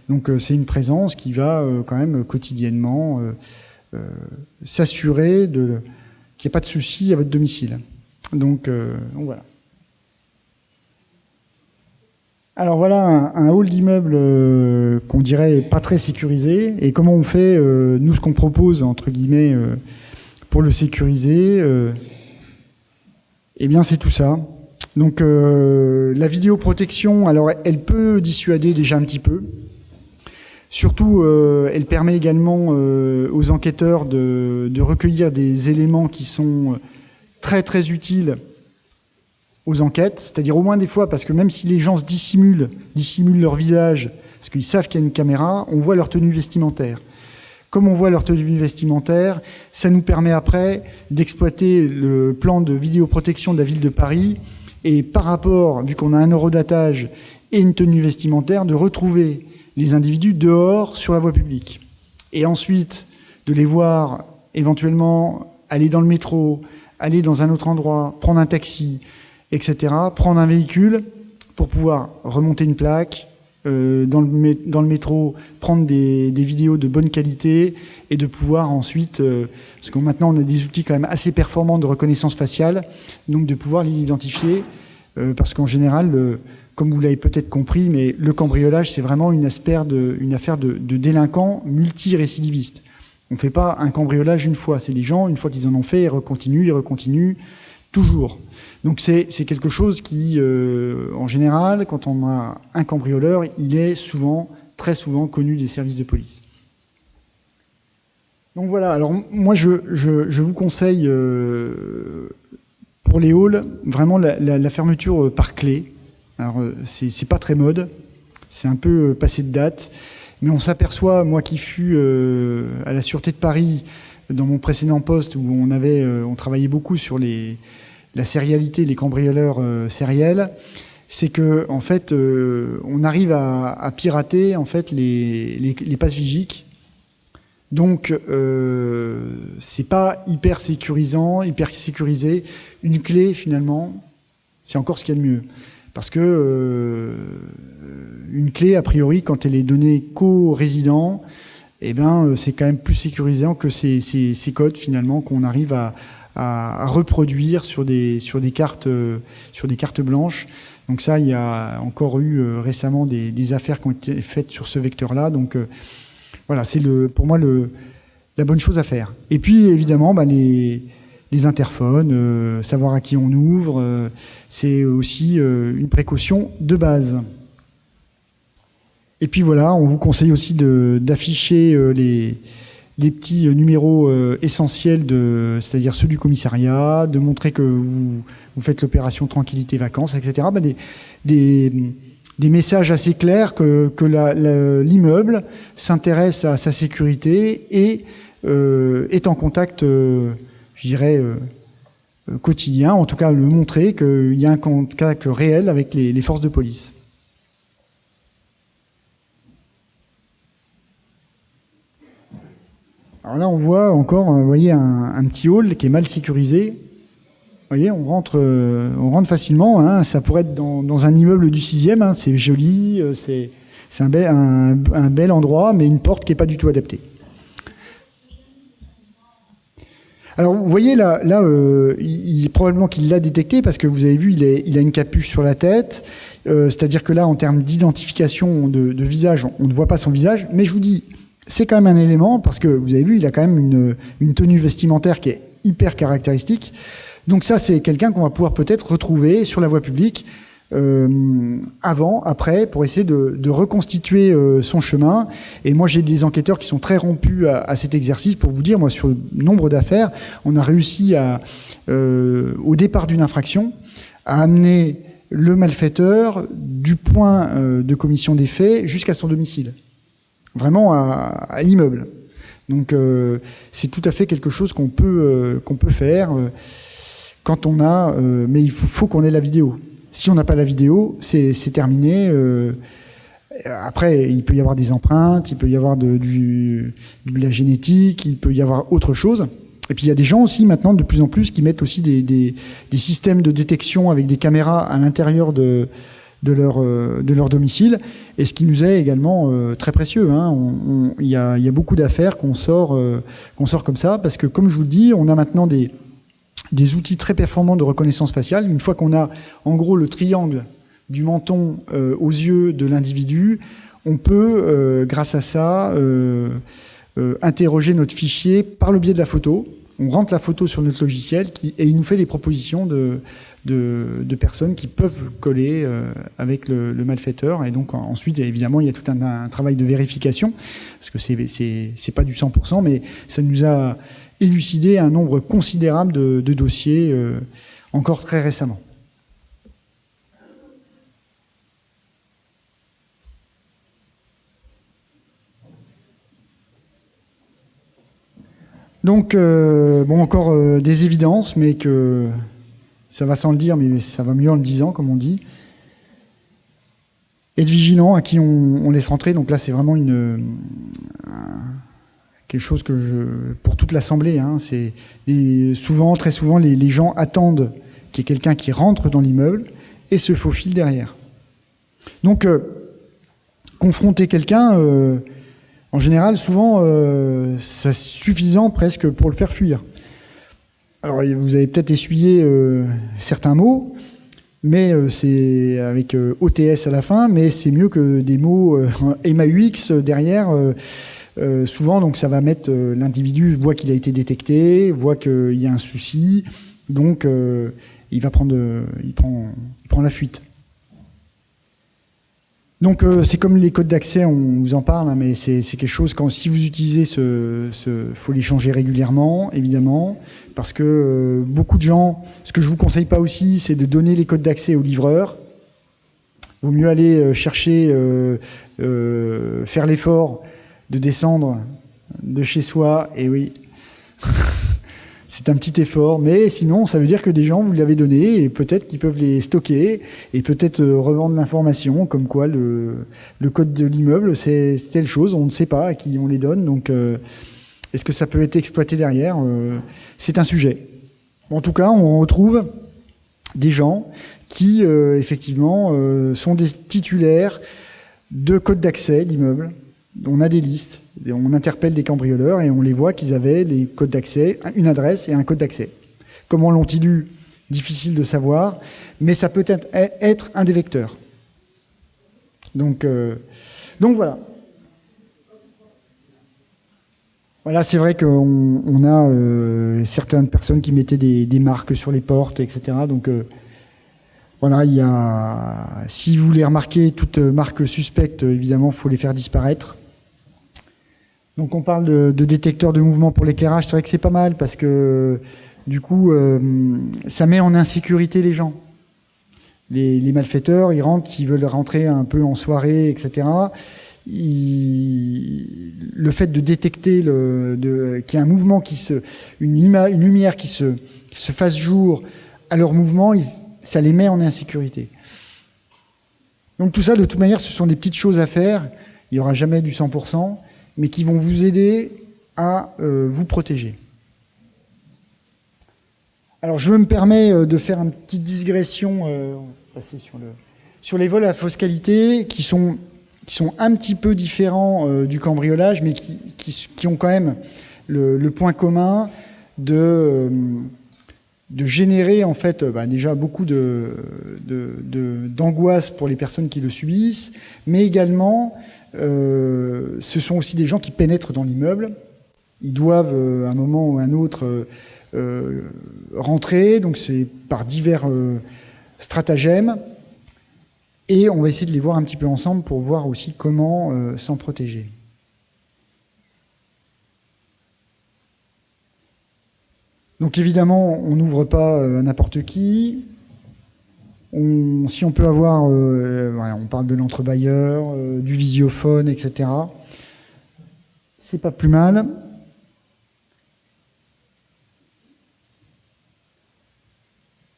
donc c'est une présence qui va quand même quotidiennement s'assurer qu'il n'y ait pas de soucis à votre domicile. Donc voilà. Alors voilà un hall d'immeuble qu'on dirait pas très sécurisé. Et comment on fait, nous, ce qu'on propose, entre guillemets, pour le sécuriser, eh bien c'est tout ça. Donc la vidéoprotection, alors elle peut dissuader déjà un petit peu. Surtout, elle permet également aux enquêteurs de recueillir des éléments qui sont très très utiles aux enquêtes, c'est-à-dire au moins des fois, parce que même si les gens se dissimulent leur visage, parce qu'ils savent qu'il y a une caméra, on voit leur tenue vestimentaire. Comme on voit leur tenue vestimentaire, ça nous permet après d'exploiter le plan de vidéoprotection de la ville de Paris, et par rapport, vu qu'on a un horodatage et une tenue vestimentaire, de retrouver les individus dehors sur la voie publique. Et ensuite, de les voir éventuellement aller dans le métro, aller dans un autre endroit, prendre un taxi, etc., prendre un véhicule pour pouvoir remonter une plaque, dans le métro, prendre des vidéos de bonne qualité et de pouvoir ensuite, parce que maintenant on a des outils quand même assez performants de reconnaissance faciale, donc de pouvoir les identifier, parce qu'en général, comme vous l'avez peut-être compris, mais le cambriolage, c'est vraiment une affaire de délinquants multirécidivistes. On ne fait pas un cambriolage une fois, c'est des gens, une fois qu'ils en ont fait, ils recontinuent, toujours. Donc c'est quelque chose qui, en général, quand on a un cambrioleur, il est très souvent connu des services de police. Donc voilà, alors moi je vous conseille, pour les halls, vraiment la fermeture par clé. Alors c'est pas très mode, c'est un peu passé de date, mais on s'aperçoit, moi qui fus à la Sûreté de Paris, dans mon précédent poste où on travaillait beaucoup sur la sérialité, les cambrioleurs sériels, c'est que en fait on arrive à pirater en fait les passes vigiques. Donc c'est pas hyper sécurisé. Une clé finalement, c'est encore ce qu'il y a de mieux, parce que une clé a priori quand elle est donnée qu'aux résidents, eh ben c'est quand même plus sécurisant que ces codes finalement qu'on arrive à reproduire sur des cartes blanches. Donc ça, il y a encore eu récemment des affaires qui ont été faites sur ce vecteur-là. Donc voilà, c'est pour moi la bonne chose à faire. Et puis évidemment, les interphones, savoir à qui on ouvre, c'est aussi une précaution de base. Et puis voilà, on vous conseille aussi d'afficher les petits numéros essentiels, c'est-à-dire ceux du commissariat, de montrer que vous faites l'opération tranquillité vacances, etc. Des messages assez clairs que l'immeuble s'intéresse à sa sécurité et est en contact, je dirais, quotidien, en tout cas le montrer qu'il y a un contact réel avec les forces de police. Alors là, on voit encore, vous voyez, un petit hall qui est mal sécurisé. Vous voyez, on rentre facilement. Hein, ça pourrait être dans un immeuble du 6e. Hein, c'est joli, c'est un bel endroit, mais une porte qui n'est pas du tout adaptée. Alors, vous voyez, là probablement qu'il l'a détecté parce que vous avez vu, il a une capuche sur la tête. C'est-à-dire que là, en termes d'identification de visage, on ne voit pas son visage. Mais je vous dis, c'est quand même un élément parce que vous avez vu, il a quand même une tenue vestimentaire qui est hyper caractéristique. Donc ça, c'est quelqu'un qu'on va pouvoir peut-être retrouver sur la voie publique avant, après, pour essayer de reconstituer son chemin. Et moi, j'ai des enquêteurs qui sont très rompus à cet exercice pour vous dire, moi, sur le nombre d'affaires, on a réussi au départ d'une infraction, à amener le malfaiteur du point de commission des faits jusqu'à son domicile. Vraiment à l'immeuble. Donc c'est tout à fait quelque chose qu'on peut faire quand on a... mais il faut qu'on ait la vidéo. Si on n'a pas la vidéo, c'est terminé. Après, il peut y avoir des empreintes, il peut y avoir de la génétique, il peut y avoir autre chose. Et puis il y a des gens aussi maintenant de plus en plus qui mettent aussi des systèmes de détection avec des caméras à l'intérieur de leur domicile, et ce qui nous est également très précieux. Hein. Il y a beaucoup d'affaires qu'on sort comme ça, parce que comme je vous le dis, on a maintenant des outils très performants de reconnaissance faciale. Une fois qu'on a en gros le triangle du menton aux yeux de l'individu, on peut, grâce à ça, interroger notre fichier par le biais de la photo. On rentre la photo sur notre logiciel et il nous fait des propositions de personnes qui peuvent coller avec le malfaiteur. Et donc ensuite, évidemment, il y a tout un travail de vérification, parce que c'est pas du 100%, mais ça nous a élucidé un nombre considérable de dossiers encore très récemment. Donc, encore des évidences, mais que ça va sans le dire, mais ça va mieux en le disant, comme on dit. Être vigilant à qui on laisse rentrer. Donc là, c'est vraiment quelque chose pour toute l'Assemblée. Hein, très souvent, les gens attendent qu'il y ait quelqu'un qui rentre dans l'immeuble et se faufile derrière. Donc, confronter quelqu'un... en général, souvent, c'est suffisant presque pour le faire fuir. Alors, vous avez peut-être essuyé certains mots, mais c'est avec OTS à la fin, mais c'est mieux que des mots MAUX derrière. Souvent, donc, ça va mettre l'individu voit qu'il a été détecté, voit qu'il y a un souci, donc il prend la fuite. Donc c'est comme les codes d'accès, on vous en parle, hein, mais c'est quelque chose, si vous utilisez faut les changer régulièrement, évidemment, parce que beaucoup de gens, ce que je vous conseille pas aussi, c'est de donner les codes d'accès au livreur. Vaut mieux aller chercher, faire l'effort de descendre de chez soi, et oui... C'est un petit effort, mais sinon, ça veut dire que des gens vous l'avez donné et peut-être qu'ils peuvent les stocker et peut-être revendre l'information comme quoi le code de l'immeuble, c'est telle chose, on ne sait pas à qui on les donne. Donc, est-ce que ça peut être exploité derrière ? C'est un sujet. En tout cas, on retrouve des gens qui, effectivement, sont des titulaires de codes d'accès d'immeuble. On a des listes, on interpelle des cambrioleurs et on les voit qu'ils avaient les codes d'accès, une adresse et un code d'accès. Comment l'ont-ils eu ? Difficile de savoir, mais ça peut être un des vecteurs. Donc voilà. Voilà, c'est vrai qu'on a certaines personnes qui mettaient des marques sur les portes, etc. Donc voilà, si vous voulez remarquer toute marque suspecte, évidemment, il faut les faire disparaître. Donc on parle de détecteurs de mouvement pour l'éclairage. C'est vrai que c'est pas mal parce que du coup, ça met en insécurité les gens. Les malfaiteurs, ils rentrent, s'ils veulent rentrer un peu en soirée, etc. Le fait de détecter qu'il y a un mouvement une lumière qui se fasse jour à leur mouvement, ça les met en insécurité. Donc tout ça, de toute manière, ce sont des petites choses à faire. Il n'y aura jamais du 100%, mais qui vont vous aider à vous protéger. Alors je me permets de faire une petite digression, passer sur les vols à fausse qualité, qui sont un petit peu différents du cambriolage, mais qui ont quand même le point commun de générer en fait déjà beaucoup d'angoisse pour les personnes qui le subissent, mais également ce sont aussi des gens qui pénètrent dans l'immeuble. Ils doivent à un moment ou à un autre rentrer, donc c'est par divers stratagèmes. Et on va essayer de les voir un petit peu ensemble pour voir aussi comment s'en protéger. Donc évidemment, on n'ouvre pas à n'importe qui. Si on peut avoir, on parle de l'entrebailleur, du visiophone, etc. C'est pas plus mal.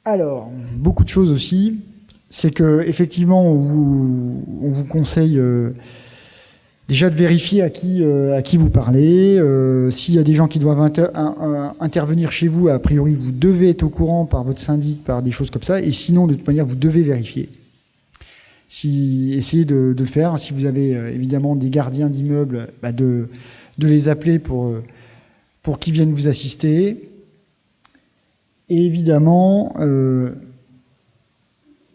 Alors, beaucoup de choses aussi. C'est que effectivement, on vous conseille déjà de vérifier à qui vous parlez. S'il y a des gens qui doivent intervenir chez vous, a priori, vous devez être au courant par votre syndic, par des choses comme ça. Et sinon, de toute manière, vous devez vérifier. Essayez de le faire. Si vous avez évidemment des gardiens d'immeubles, de les appeler pour qu'ils viennent vous assister. Et évidemment,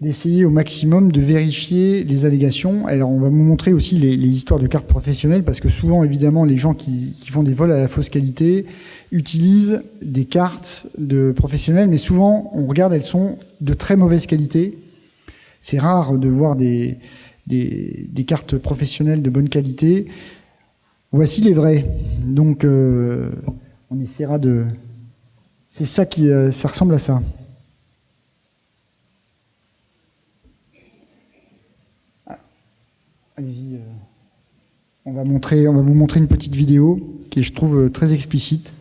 d'essayer au maximum de vérifier les allégations. Alors, on va vous montrer aussi les histoires de cartes professionnelles, parce que souvent, évidemment, les gens qui font des vols à la fausse qualité utilisent des cartes de professionnels, mais souvent, on regarde, elles sont de très mauvaise qualité. C'est rare de voir des cartes professionnelles de bonne qualité. Voici les vraies. Donc, on essaiera de... C'est ça ça ressemble à ça. Allez-y. On va vous montrer une petite vidéo qui est, je trouve, très explicite.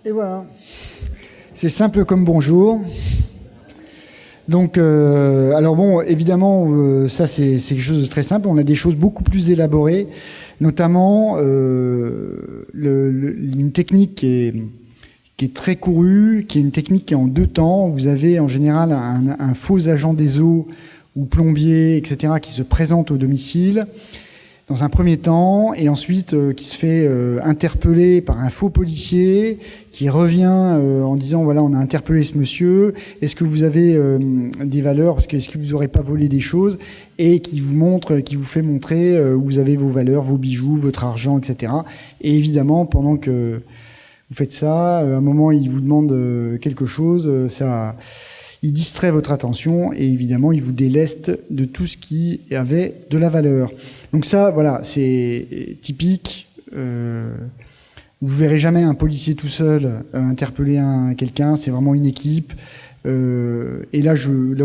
Et voilà. C'est simple comme bonjour. Donc, alors bon, évidemment, ça c'est quelque chose de très simple. On a des choses beaucoup plus élaborées, notamment une technique qui est très courue, qui est une technique qui est en 2 temps. Vous avez en général un faux agent des eaux ou plombier, etc., qui se présente au domicile dans un premier temps, et ensuite qui se fait interpeller par un faux policier qui revient en disant voilà, on a interpellé ce monsieur, est-ce que vous avez des valeurs, parce que est-ce que vous n'aurez pas volé des choses, et qui vous fait montrer où vous avez vos valeurs, vos bijoux, votre argent, etc. Et évidemment, pendant que vous faites ça, à un moment il vous demande quelque chose, il distrait votre attention et évidemment il vous déleste de tout ce qui avait de la valeur. Donc ça, voilà, c'est typique Vous verrez jamais un policier tout seul interpeller quelqu'un, c'est vraiment une équipe. Et là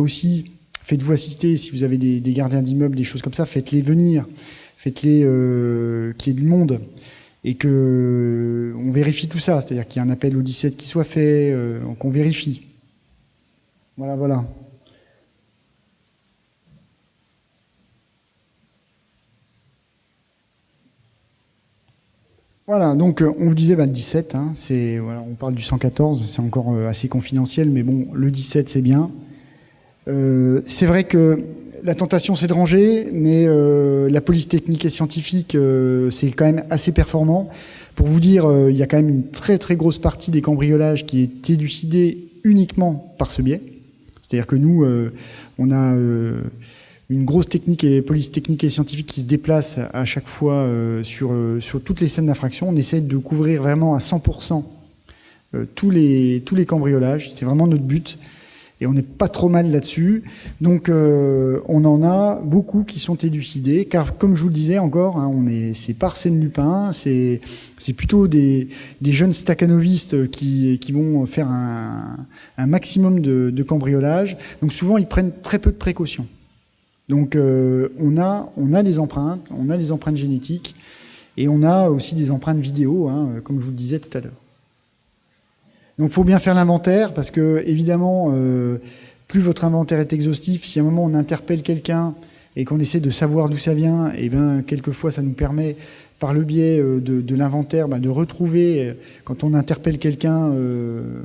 aussi, faites-vous assister, si vous avez des gardiens d'immeubles, des choses comme ça, faites-les venir, faites-les qu'il y ait du monde et que on vérifie tout ça, c'est-à-dire qu'il y a un appel au 17 qui soit fait, qu'on vérifie. Voilà. Voilà, donc on vous disait le 17, hein, on parle du 114, c'est encore assez confidentiel, mais bon, le 17 c'est bien. C'est vrai que la tentation c'est de ranger, mais la police technique et scientifique c'est quand même assez performant. Pour vous dire, il y a quand même une très très grosse partie des cambriolages qui est élucidée uniquement par ce biais. C'est-à-dire que nous, on a une grosse police technique et scientifique qui se déplace à chaque fois sur toutes les scènes d'infraction. On essaie de couvrir vraiment à 100% tous les cambriolages. C'est vraiment notre but. Et on n'est pas trop mal là-dessus. Donc, on en a beaucoup qui sont élucidés. Car, comme je vous le disais encore, hein, c'est pas Arsène Lupin. C'est plutôt des jeunes stakhanovistes qui vont faire un maximum de cambriolage. Donc, souvent, ils prennent très peu de précautions. Donc, on a des empreintes, on a des empreintes génétiques, et on a aussi des empreintes vidéo, hein, comme je vous le disais tout à l'heure. Donc, il faut bien faire l'inventaire, parce que, évidemment, plus votre inventaire est exhaustif, si à un moment on interpelle quelqu'un et qu'on essaie de savoir d'où ça vient, et bien, quelquefois, ça nous permet, par le biais de l'inventaire, de retrouver, quand on interpelle quelqu'un,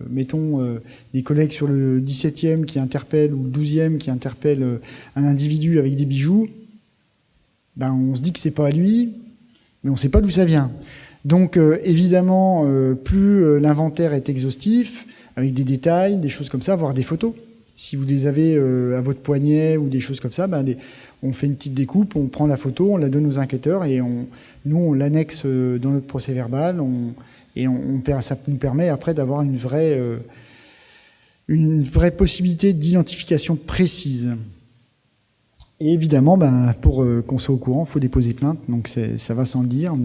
mettons des collègues sur le 17e qui interpellent, ou le 12e qui interpelle un individu avec des bijoux, on se dit que c'est pas à lui, mais on sait pas d'où ça vient. Donc, évidemment, plus l'inventaire est exhaustif, avec des détails, des choses comme ça, voire des photos. Si vous les avez à votre poignet ou des choses comme ça, on fait une petite découpe, on prend la photo, on la donne aux enquêteurs et nous, on l'annexe dans notre procès-verbal ça nous permet après d'avoir une vraie possibilité d'identification précise. Et évidemment, pour qu'on soit au courant, il faut déposer plainte, donc ça va sans le dire,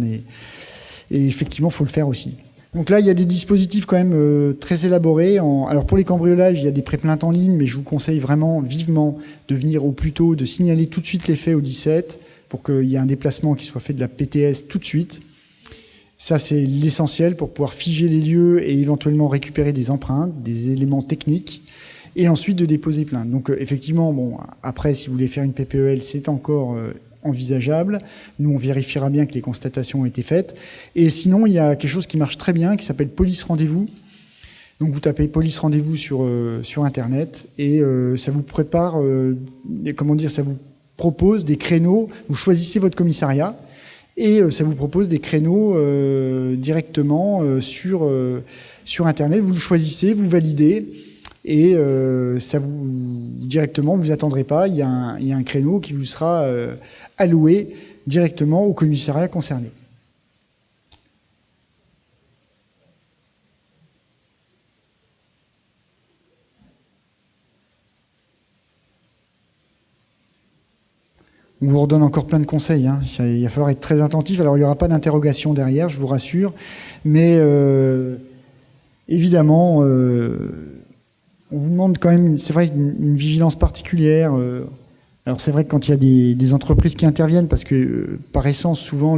et effectivement, il faut le faire aussi. Donc là, il y a des dispositifs quand même très élaborés. Alors pour les cambriolages, il y a des pré-plaintes en ligne, mais je vous conseille vraiment vivement de venir au plus tôt, de signaler tout de suite les faits au 17 pour qu'il y ait un déplacement qui soit fait de la PTS tout de suite. Ça, c'est l'essentiel pour pouvoir figer les lieux et éventuellement récupérer des empreintes, des éléments techniques, et ensuite de déposer plainte. Donc effectivement, après, si vous voulez faire une PPEL, c'est encore envisageable. Nous, on vérifiera bien que les constatations ont été faites. Et sinon, il y a quelque chose qui marche très bien, qui s'appelle Police Rendez-vous. Donc, vous tapez Police Rendez-vous sur Internet et ça vous prépare, ça vous propose des créneaux. Vous choisissez votre commissariat et ça vous propose des créneaux directement sur Internet. Vous le choisissez, vous validez. Et directement, vous attendrez pas, il y a un créneau qui vous sera alloué directement au commissariat concerné. On vous redonne encore plein de conseils, hein. Il va falloir être très attentif. Alors, il n'y aura pas d'interrogation derrière, je vous rassure, mais évidemment, on vous demande quand même, c'est vrai, une vigilance particulière. Alors c'est vrai que quand il y a des entreprises qui interviennent, parce que par essence, souvent,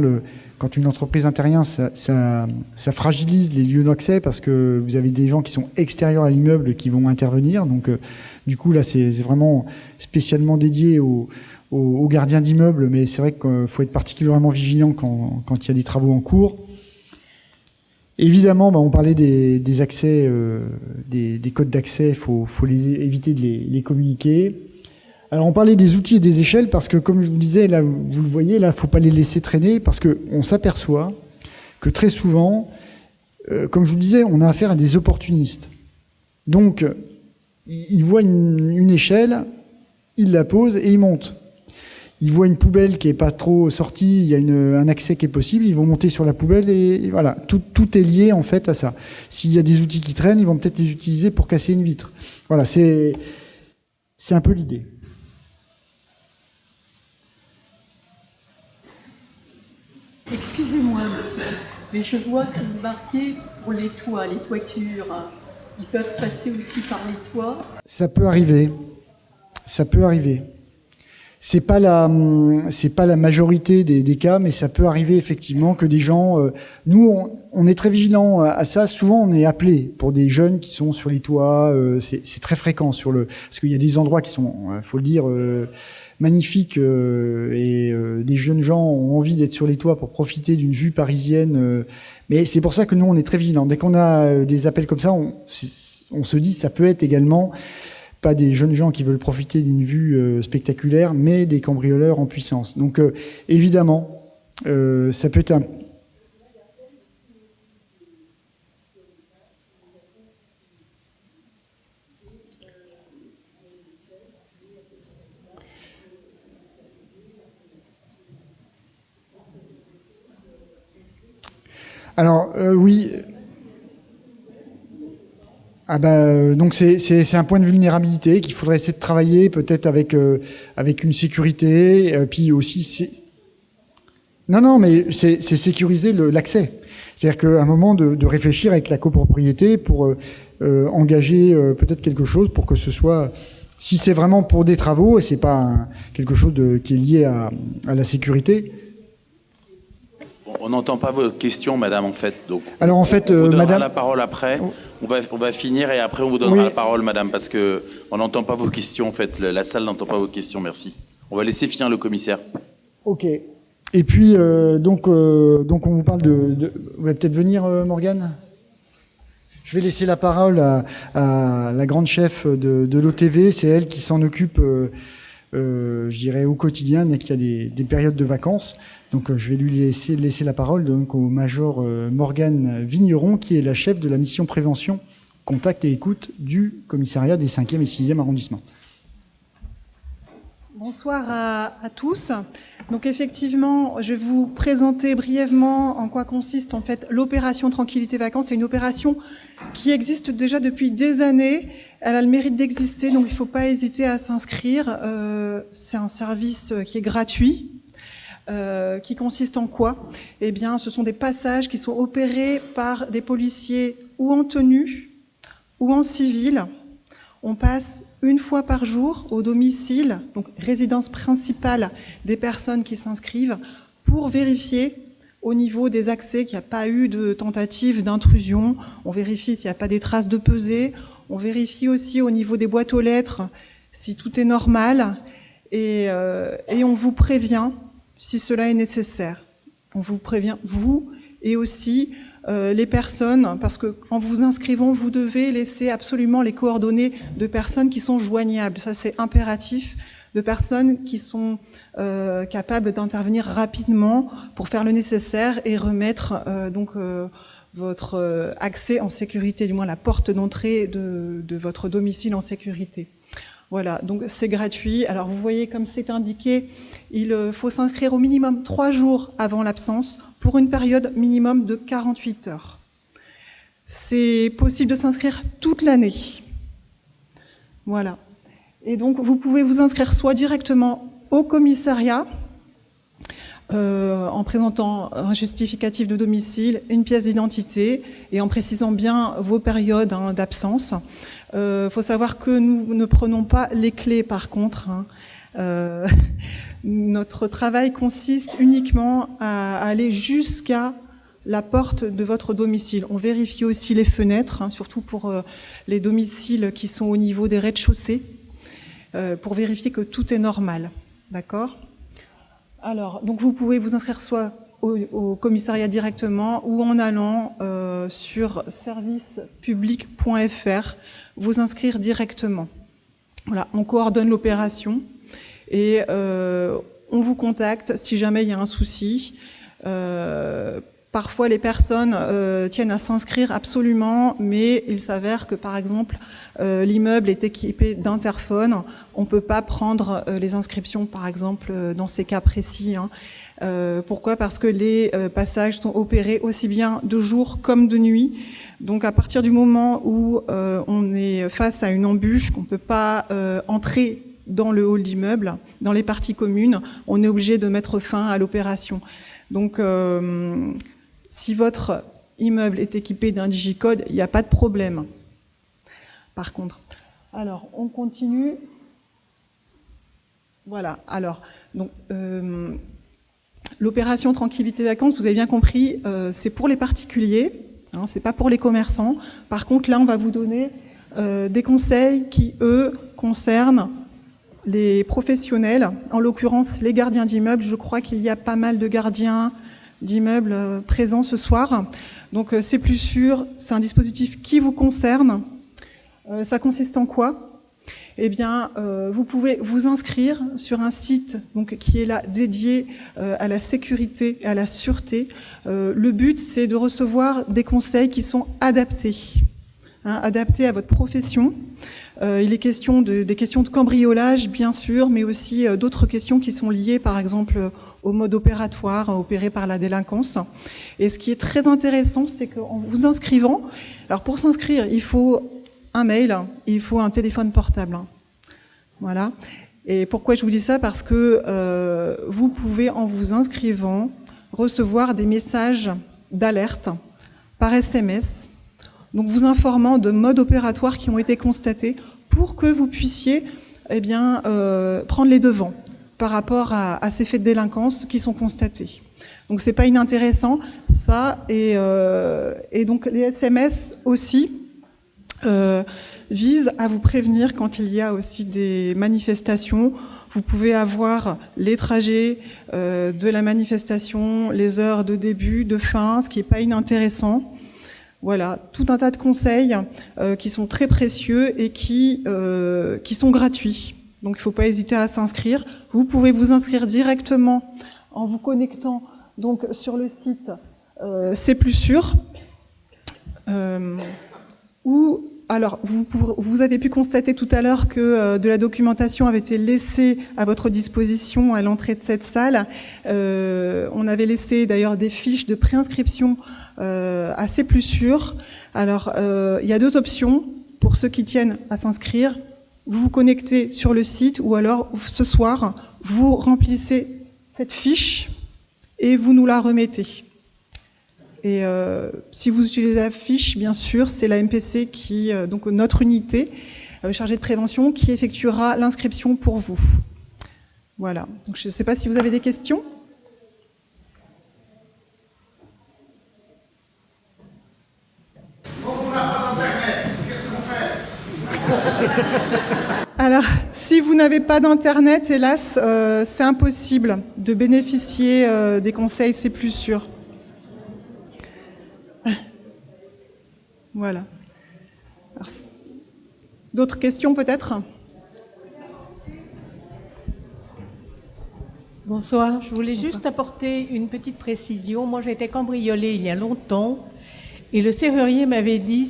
quand une entreprise intervient, ça fragilise les lieux d'accès, parce que vous avez des gens qui sont extérieurs à l'immeuble qui vont intervenir. Donc du coup, là, c'est vraiment spécialement dédié aux gardiens d'immeubles, mais c'est vrai qu'il faut être particulièrement vigilant quand il y a des travaux en cours. Évidemment, on parlait des accès, des codes d'accès, il faut éviter de les communiquer. Alors on parlait des outils et des échelles parce que, comme je vous disais, là vous le voyez, là faut pas les laisser traîner parce que on s'aperçoit que très souvent, comme je vous le disais, on a affaire à des opportunistes. Donc ils voient une échelle, ils la posent et ils montent. Ils voient une poubelle qui est pas trop sortie, il y a un accès qui est possible, ils vont monter sur la poubelle et voilà, tout est lié en fait à ça. S'il y a des outils qui traînent, ils vont peut-être les utiliser pour casser une vitre. Voilà, c'est un peu l'idée. Excusez-moi, monsieur. Mais je vois que vous marquez pour les toitures. Ils peuvent passer aussi par les toits. Ça peut arriver. Ça peut arriver. C'est pas la majorité des cas, mais ça peut arriver effectivement que des gens. Nous, on est très vigilants à ça. Souvent, on est appelé pour des jeunes qui sont sur les toits. C'est très fréquent parce qu'il y a des endroits qui sont, faut le dire, magnifiques et les jeunes gens ont envie d'être sur les toits pour profiter d'une vue parisienne. Mais c'est pour ça que nous, on est très vigilants. Dès qu'on a des appels comme ça, on se dit ça peut être également pas des jeunes gens qui veulent profiter d'une vue spectaculaire, mais des cambrioleurs en puissance. Donc évidemment, ça peut être un... Alors oui... donc c'est un point de vulnérabilité qu'il faudrait essayer de travailler peut-être avec une sécurité, puis aussi non mais c'est sécuriser l'accès. C'est-à-dire qu'à un moment de réfléchir avec la copropriété pour engager peut-être quelque chose pour que ce soit, si c'est vraiment pour des travaux et c'est pas quelque chose qui est lié à la sécurité. On n'entend pas vos questions, madame, en fait. Donc, alors, en fait, on vous donnera madame... la parole après. On va finir et après, on vous donnera la parole, madame, parce que on n'entend pas vos questions, en fait. La salle n'entend pas vos questions, merci. On va laisser finir le commissaire. Ok. Et puis, donc on vous parle de... Vous allez peut-être venir, Morgane ? Je vais laisser la parole à la grande chef de l'OTV. C'est elle qui s'en occupe... je dirais au quotidien dès qu'il y a des périodes de vacances. Donc je vais lui laisser la parole donc, au major Morgane Vigneron, qui est la chef de la mission prévention, contact et écoute du commissariat des 5e et 6e arrondissements. Bonsoir à tous. Donc effectivement, je vais vous présenter brièvement en quoi consiste en fait l'opération Tranquillité Vacances. C'est une opération qui existe déjà depuis des années. Elle a le mérite d'exister, donc il ne faut pas hésiter à s'inscrire. C'est un service qui est gratuit. Qui consiste en quoi ? Eh bien, ce sont des passages qui sont opérés par des policiers ou en tenue ou en civil. On passe une fois par jour au domicile, donc résidence principale des personnes qui s'inscrivent, pour vérifier au niveau des accès qu'il n'y a pas eu de tentative d'intrusion. On vérifie s'il n'y a pas des traces de pesée. On vérifie aussi au niveau des boîtes aux lettres si tout est normal. Et on vous prévient si cela est nécessaire. On vous prévient, vous, et aussi les personnes, parce que en vous inscrivant, vous devez laisser absolument les coordonnées de personnes qui sont joignables. Ça, c'est impératif, de personnes qui sont capables d'intervenir rapidement pour faire le nécessaire et remettre votre accès en sécurité, du moins la porte d'entrée de votre domicile en sécurité. Voilà, donc c'est gratuit. Alors vous voyez, comme c'est indiqué, il faut s'inscrire au minimum 3 jours avant l'absence pour une période minimum de 48 heures. C'est possible de s'inscrire toute l'année. Voilà. Et donc vous pouvez vous inscrire soit directement au commissariat, en présentant un justificatif de domicile, une pièce d'identité et en précisant bien vos périodes d'absence. Faut savoir que nous ne prenons pas les clés par contre. Notre travail consiste uniquement à aller jusqu'à la porte de votre domicile. On vérifie aussi les fenêtres, surtout pour les domiciles qui sont au niveau des rez-de-chaussée, pour vérifier que tout est normal. D'accord ? Alors, donc vous pouvez vous inscrire soit au commissariat directement ou en allant sur servicepublic.fr, vous inscrire directement. Voilà, on coordonne l'opération et on vous contacte si jamais il y a un souci. Parfois, les personnes tiennent à s'inscrire absolument, mais il s'avère que, par exemple, l'immeuble est équipé d'interphones. On ne peut pas prendre les inscriptions, par exemple, dans ces cas précis. Pourquoi ? Parce que les passages sont opérés aussi bien de jour comme de nuit. Donc, à partir du moment où on est face à une embûche, qu'on ne peut pas entrer dans le hall d'immeuble, dans les parties communes, on est obligé de mettre fin à l'opération. Donc, Si votre immeuble est équipé d'un digicode, il n'y a pas de problème. Par contre, alors on continue. Voilà. Alors, donc l'opération Tranquillité Vacances, vous avez bien compris, c'est pour les particuliers, hein, c'est pas pour les commerçants. Par contre, là, on va vous donner des conseils qui, eux, concernent les professionnels, en l'occurrence les gardiens d'immeubles. Je crois qu'il y a pas mal de gardiens d'immeubles présents ce soir. Donc c'est plus sûr, c'est un dispositif qui vous concerne. Ça consiste en quoi ? Eh bien, vous pouvez vous inscrire sur un site donc, qui est là dédié à la sécurité et à la sûreté. Le but, c'est de recevoir des conseils qui sont adaptés, hein, adaptés à votre profession. Il est question des questions de cambriolage, bien sûr, mais aussi d'autres questions qui sont liées, par exemple, au mode opératoire opéré par la délinquance. Et ce qui est très intéressant, c'est qu'en vous inscrivant, alors pour s'inscrire, il faut un mail, il faut un téléphone portable. Voilà. Et pourquoi je vous dis ça ? Parce que vous pouvez, en vous inscrivant, recevoir des messages d'alerte par SMS, donc vous informant de modes opératoires qui ont été constatés pour que vous puissiez prendre les devants par rapport à ces faits de délinquance qui sont constatés. Donc c'est pas inintéressant, ça, et donc les SMS aussi visent à vous prévenir quand il y a aussi des manifestations. Vous pouvez avoir les trajets de la manifestation, les heures de début, de fin, ce qui n'est pas inintéressant. Voilà, tout un tas de conseils qui sont très précieux et qui sont gratuits. Donc il ne faut pas hésiter à s'inscrire. Vous pouvez vous inscrire directement en vous connectant donc sur le site C'est plus sûr. Alors, vous avez pu constater tout à l'heure que de la documentation avait été laissée à votre disposition à l'entrée de cette salle. On avait laissé d'ailleurs des fiches de préinscription assez plus sûres. Alors, il y a deux options pour ceux qui tiennent à s'inscrire. Vous vous connectez sur le site ou alors ce soir, vous remplissez cette fiche et vous nous la remettez. Et si vous utilisez la fiche, bien sûr, c'est la MPC qui, donc notre unité chargée de prévention, qui effectuera l'inscription pour vous. Voilà. Donc je ne sais pas si vous avez des questions. Alors, si vous n'avez pas d'Internet, hélas, c'est impossible de bénéficier des conseils, c'est plus sûr. Voilà. Alors, d'autres questions peut-être ? Bonsoir, je voulais juste apporter une petite précision. Moi, j'ai été cambriolée il y a longtemps et le serrurier m'avait dit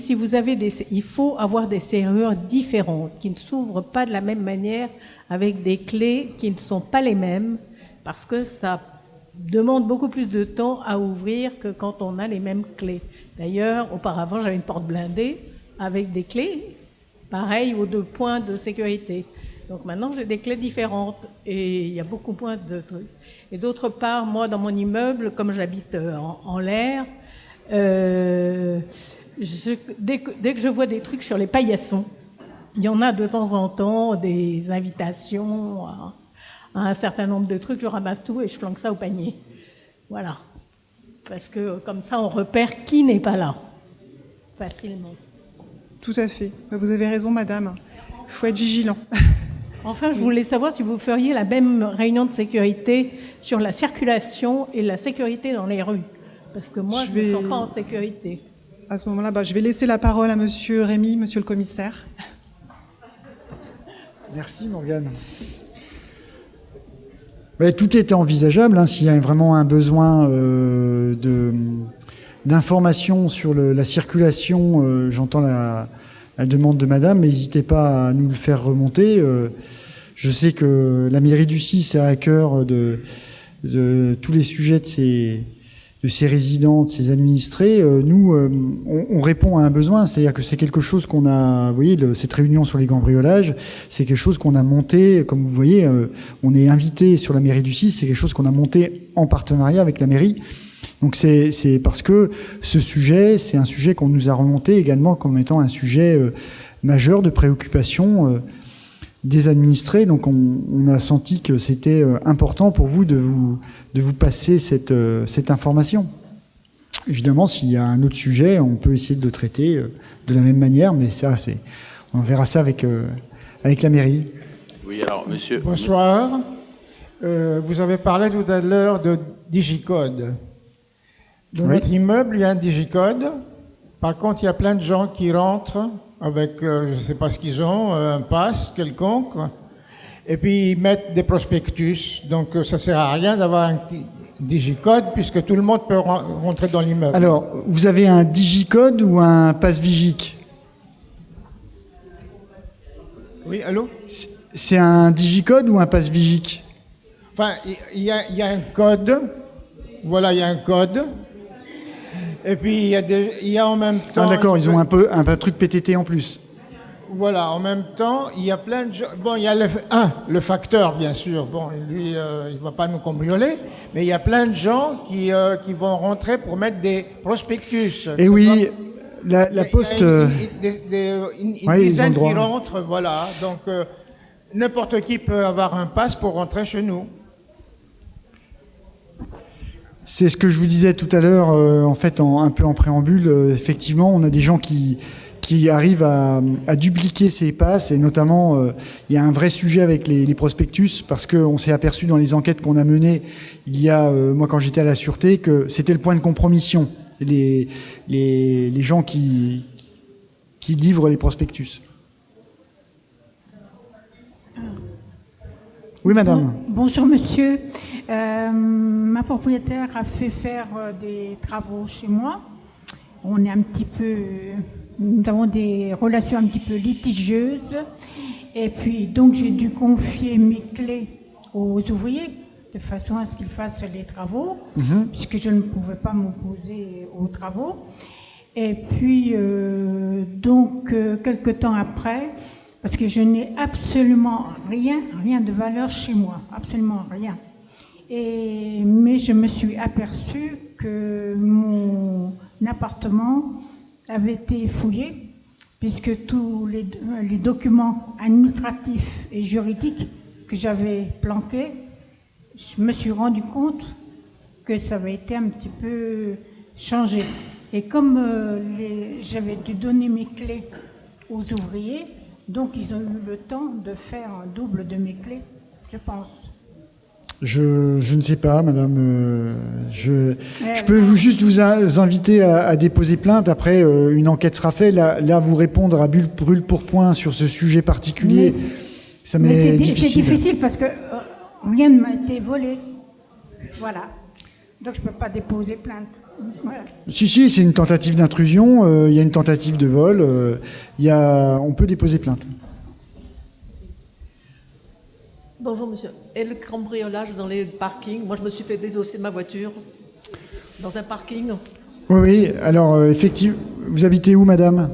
il faut avoir des serrures différentes qui ne s'ouvrent pas de la même manière avec des clés qui ne sont pas les mêmes parce que ça demande beaucoup plus de temps à ouvrir que quand on a les mêmes clés. D'ailleurs, auparavant, j'avais une porte blindée avec des clés, pareil aux 2 points de sécurité. Donc maintenant, j'ai des clés différentes et il y a beaucoup moins de trucs. Et d'autre part, moi, dans mon immeuble, comme j'habite en l'air, dès que je vois des trucs sur les paillassons, il y en a de temps en temps des invitations à un certain nombre de trucs, je ramasse tout et je flanque ça au panier. Voilà. Parce que comme ça, on repère qui n'est pas là, facilement. Tout à fait. Vous avez raison, madame. Il faut être vigilant. Enfin, je voulais savoir si vous feriez la même réunion de sécurité sur la circulation et la sécurité dans les rues. Parce que moi, je ne me sens pas en sécurité. À ce moment-là, je vais laisser la parole à monsieur Rémy, monsieur le commissaire. Merci, Morgane. Tout est envisageable, s'il y a vraiment un besoin d'informations sur la circulation, j'entends la demande de madame, mais n'hésitez pas à nous le faire remonter. Je sais que la mairie du 6 a à cœur de tous les sujets de ses résidents, de ses administrés. Nous, on répond à un besoin, c'est-à-dire que c'est quelque chose qu'on a, vous voyez, cette réunion sur les cambriolages, c'est quelque chose qu'on a monté, comme vous voyez, on est invité sur la mairie du 6, c'est quelque chose qu'on a monté en partenariat avec la mairie Donc c'est parce que ce sujet, c'est un sujet qu'on nous a remonté également comme étant un sujet majeur de préoccupation des administrés. Donc on a senti que c'était important pour vous de vous passer cette information. Évidemment, s'il y a un autre sujet, on peut essayer de le traiter de la même manière, mais ça, on verra ça avec la mairie. Oui, alors, monsieur... Bonsoir. Vous avez parlé tout à l'heure de digicode. Dans notre immeuble, il y a un digicode. Par contre, il y a plein de gens qui rentrent avec, je ne sais pas ce qu'ils ont, un pass quelconque, et puis ils mettent des prospectus. Donc, ça ne sert à rien d'avoir un digicode, puisque tout le monde peut rentrer dans l'immeuble. Alors, vous avez un digicode ou un pass Vigic? Oui, allô? C'est un digicode ou un pass Vigic? Enfin, il y a un code. Voilà, il y a un code. Et puis, il y a en même temps... Ah d'accord, ils ont un truc PTT en plus. Voilà, en même temps, il y a plein de gens... Bon, il y a le facteur, bien sûr. Bon, lui, il ne va pas nous cambrioler. Mais il y a plein de gens qui vont rentrer pour mettre des prospectus. Et oui, la poste... Une dizaine qui rentrent, voilà. Donc, n'importe qui peut avoir un pass pour rentrer chez nous. C'est ce que je vous disais tout à l'heure, en fait, un peu en préambule. Effectivement, on a des gens qui arrivent à dupliquer ces passes, et notamment, il y a un vrai sujet avec les prospectus, parce qu'on s'est aperçu dans les enquêtes qu'on a menées, il y a, moi quand j'étais à la Sûreté, que c'était le point de compromission, les gens qui livrent les prospectus. Oui, madame. Bonjour, monsieur. Ma propriétaire a fait faire des travaux chez moi. Nous avons des relations un petit peu litigieuses. Et puis, donc, j'ai dû confier mes clés aux ouvriers de façon à ce qu'ils fassent les travaux, puisque je ne pouvais pas m'opposer aux travaux. Et puis, quelque temps après, parce que je n'ai absolument rien de valeur chez moi, absolument rien. Mais je me suis aperçue que mon appartement avait été fouillé, puisque tous les documents administratifs et juridiques que j'avais planqués, je me suis rendu compte que ça avait été un petit peu changé. Et comme j'avais dû donner mes clés aux ouvriers, donc ils ont eu le temps de faire un double de mes clés, je pense. Je ne sais pas, madame. Je peux juste vous inviter à déposer plainte. Après, une enquête sera faite. Là, vous répondre à brûle pour point sur ce sujet particulier, ça m'est difficile. C'est difficile parce que rien ne m'a été volé. Voilà. Donc, je ne peux pas déposer plainte. Voilà. Si, c'est une tentative d'intrusion. Il y a une tentative de vol. On peut déposer plainte. Bonjour monsieur. Et le cambriolage dans les parkings? Moi je me suis fait désosser ma voiture dans un parking. Oui. Alors effectivement, vous habitez où, madame?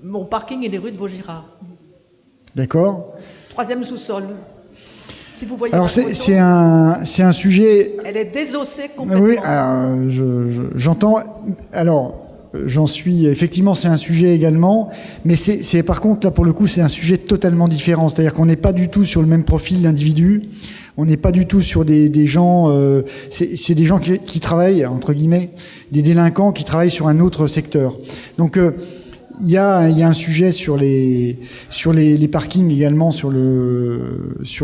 Mon parking est les rues de Vaugirard. D'accord. 3e sous-sol. Si vous voyez. Alors c'est un sujet. Elle est désossée complètement. Oui. J'entends. Alors. J'en suis... Effectivement, c'est un sujet également, mais c'est par contre, là, pour le coup, c'est un sujet totalement différent. C'est-à-dire qu'on n'est pas du tout sur le même profil d'individu. On n'est pas du tout sur des gens... c'est des gens qui travaillent, entre guillemets, des délinquants qui travaillent sur un autre secteur. Donc, il y a un sujet sur les parkings également, sur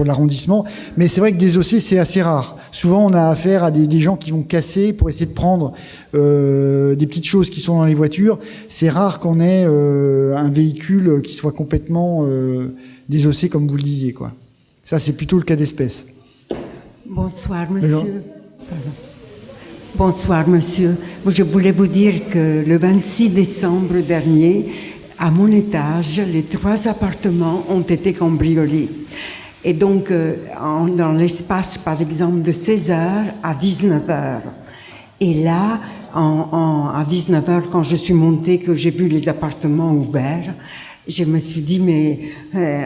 l'arrondissement. Mais c'est vrai que désosser, c'est assez rare. Souvent, on a affaire à des gens qui vont casser pour essayer de prendre des petites choses qui sont dans les voitures. C'est rare qu'on ait un véhicule qui soit complètement désossé, comme vous le disiez, quoi. Ça, c'est plutôt le cas d'espèce. Bonsoir, monsieur. Bonsoir, monsieur. Je voulais vous dire que le 26 décembre dernier, à mon étage, les 3 appartements ont été cambriolés. Et donc, dans l'espace, par exemple, de 16h à 19h. Et là, à 19h, quand je suis montée, que j'ai vu les appartements ouverts, Je me suis dit, mais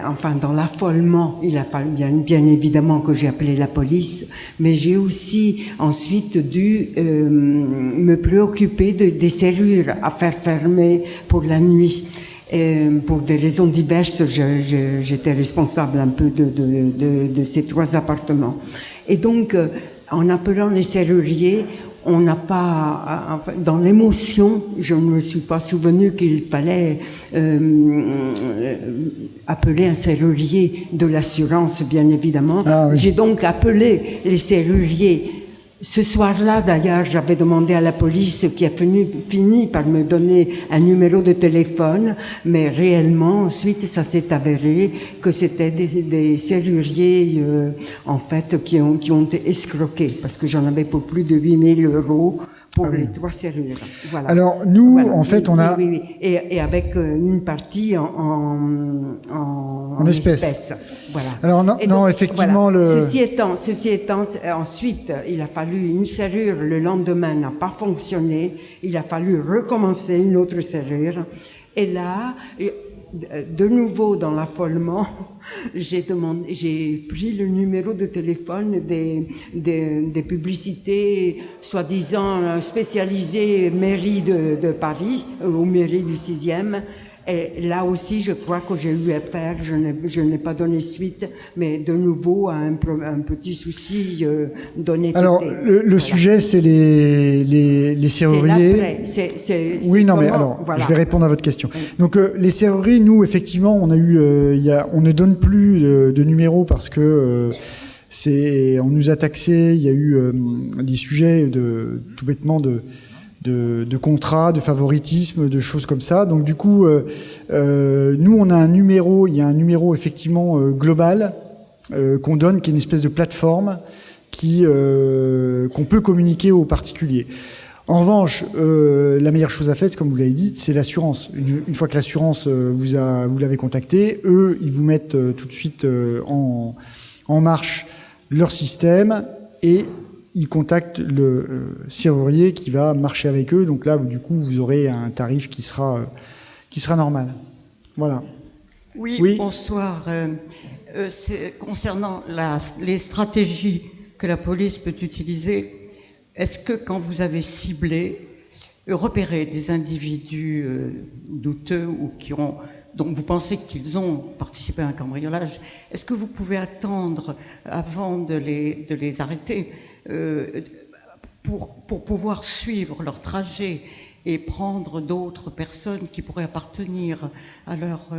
enfin, dans l'affolement, il a fallu bien évidemment que j'ai appelé la police, mais j'ai aussi ensuite dû me préoccuper des serrures à faire fermer pour la nuit. Et pour des raisons diverses, j'étais responsable un peu de ces 3 appartements. Et donc, en appelant les serruriers, on n'a pas, dans l'émotion, je ne me suis pas souvenu qu'il fallait appeler un serrurier de l'assurance, bien évidemment. Ah, oui. J'ai donc appelé les serruriers. Ce soir-là, d'ailleurs, j'avais demandé à la police qui a fini par me donner un numéro de téléphone, mais réellement, ensuite, ça s'est avéré que c'était des serruriers, en fait, qui ont été escroqués, parce que j'en avais pour plus de 8 000 € pour les 3 serrures. Voilà. Alors, nous, en fait, on a... Oui. Et avec une partie en espèces. Voilà. Alors, non, effectivement, voilà. Ceci étant, ensuite, il a fallu une serrure, le lendemain n'a pas fonctionné, il a fallu recommencer une autre serrure. Et là, de nouveau dans l'affolement, j'ai pris le numéro de téléphone des publicités soi-disant spécialisées mairie de Paris, ou mairie du 6e. Et là aussi, je crois que j'ai eu affaire, je n'ai pas donné suite, mais de nouveau à un petit souci d'honnêteté. Alors, le sujet, c'est les serruriers. Oui, non, mais alors, voilà. Je vais répondre à votre question. Oui. Donc, les serruriers, nous, effectivement, on a eu, on ne donne plus de numéro parce que on nous a taxé. Il y a eu des sujets tout bêtement de contrats, de favoritisme, de choses comme ça. Donc du coup, nous on a un numéro, il y a un numéro effectivement global qu'on donne, qui est une espèce de plateforme qu'on peut communiquer aux particuliers. En revanche, la meilleure chose à faire, comme vous l'avez dit, c'est l'assurance. Une fois que l'assurance vous l'avez contacté, eux, ils vous mettent tout de suite en marche leur système et ils contactent le serrurier qui va marcher avec eux. Donc là, du coup, vous aurez un tarif qui sera normal. Voilà. Oui. Bonsoir. Concernant les stratégies que la police peut utiliser, est-ce que quand vous avez ciblé, repéré des individus douteux ou donc vous pensez qu'ils ont participé à un cambriolage, est-ce que vous pouvez attendre avant de les arrêter pour pouvoir suivre leur trajet et prendre d'autres personnes qui pourraient appartenir à leur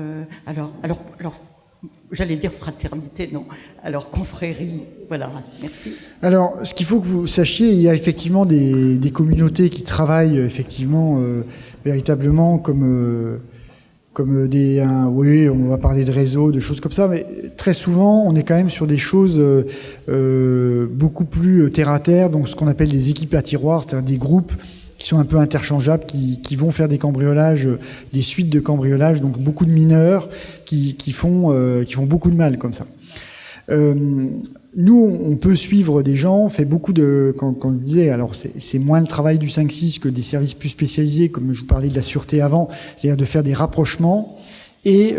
j'allais dire fraternité, non, à leur confrérie. Voilà, merci. Alors, ce qu'il faut que vous sachiez, il y a effectivement des communautés qui travaillent effectivement véritablement comme oui, on va parler de réseaux, de choses comme ça, mais très souvent, on est quand même sur des choses beaucoup plus terre à terre, donc ce qu'on appelle des équipes à tiroirs, c'est-à-dire des groupes qui sont un peu interchangeables, qui vont faire des cambriolages, des suites de cambriolages, donc beaucoup de mineurs qui font beaucoup de mal comme ça. Nous, on peut suivre des gens, on fait beaucoup quand on le disait, alors c'est moins le travail du 5-6 que des services plus spécialisés, comme je vous parlais de la sûreté avant, c'est-à-dire de faire des rapprochements et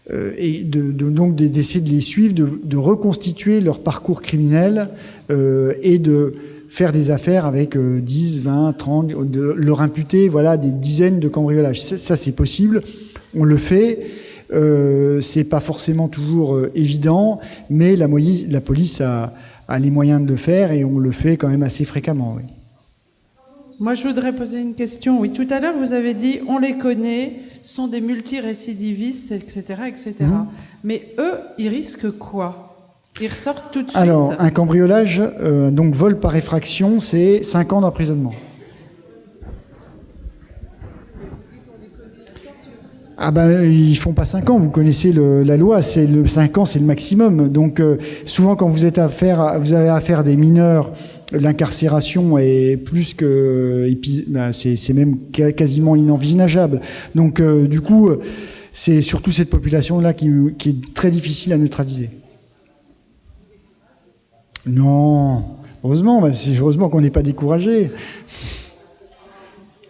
donc d'essayer de les suivre, de reconstituer leur parcours criminel et de faire des affaires avec 10, 20, 30, de leur imputer voilà, des dizaines de cambriolages. Ça, c'est possible, on le fait. C'est pas forcément toujours évident, mais la police a les moyens de le faire et on le fait quand même assez fréquemment. Oui. Moi, je voudrais poser une question. Oui, tout à l'heure, vous avez dit on les connaît, sont des multirécidivistes, etc., etc. Mais eux, ils risquent quoi? Ils ressortent tout de suite. Alors, un cambriolage, donc vol par effraction, c'est 5 ans d'emprisonnement. Ah ben ils font pas 5 ans, vous connaissez la loi, c'est 5 ans, c'est le maximum. Donc souvent quand vous avez affaire à des mineurs, l'incarcération est plus que c'est même quasiment inenvisageable. Donc du coup, c'est surtout cette population là qui est très difficile à neutraliser. Non, heureusement, c'est heureusement qu'on n'est pas découragé.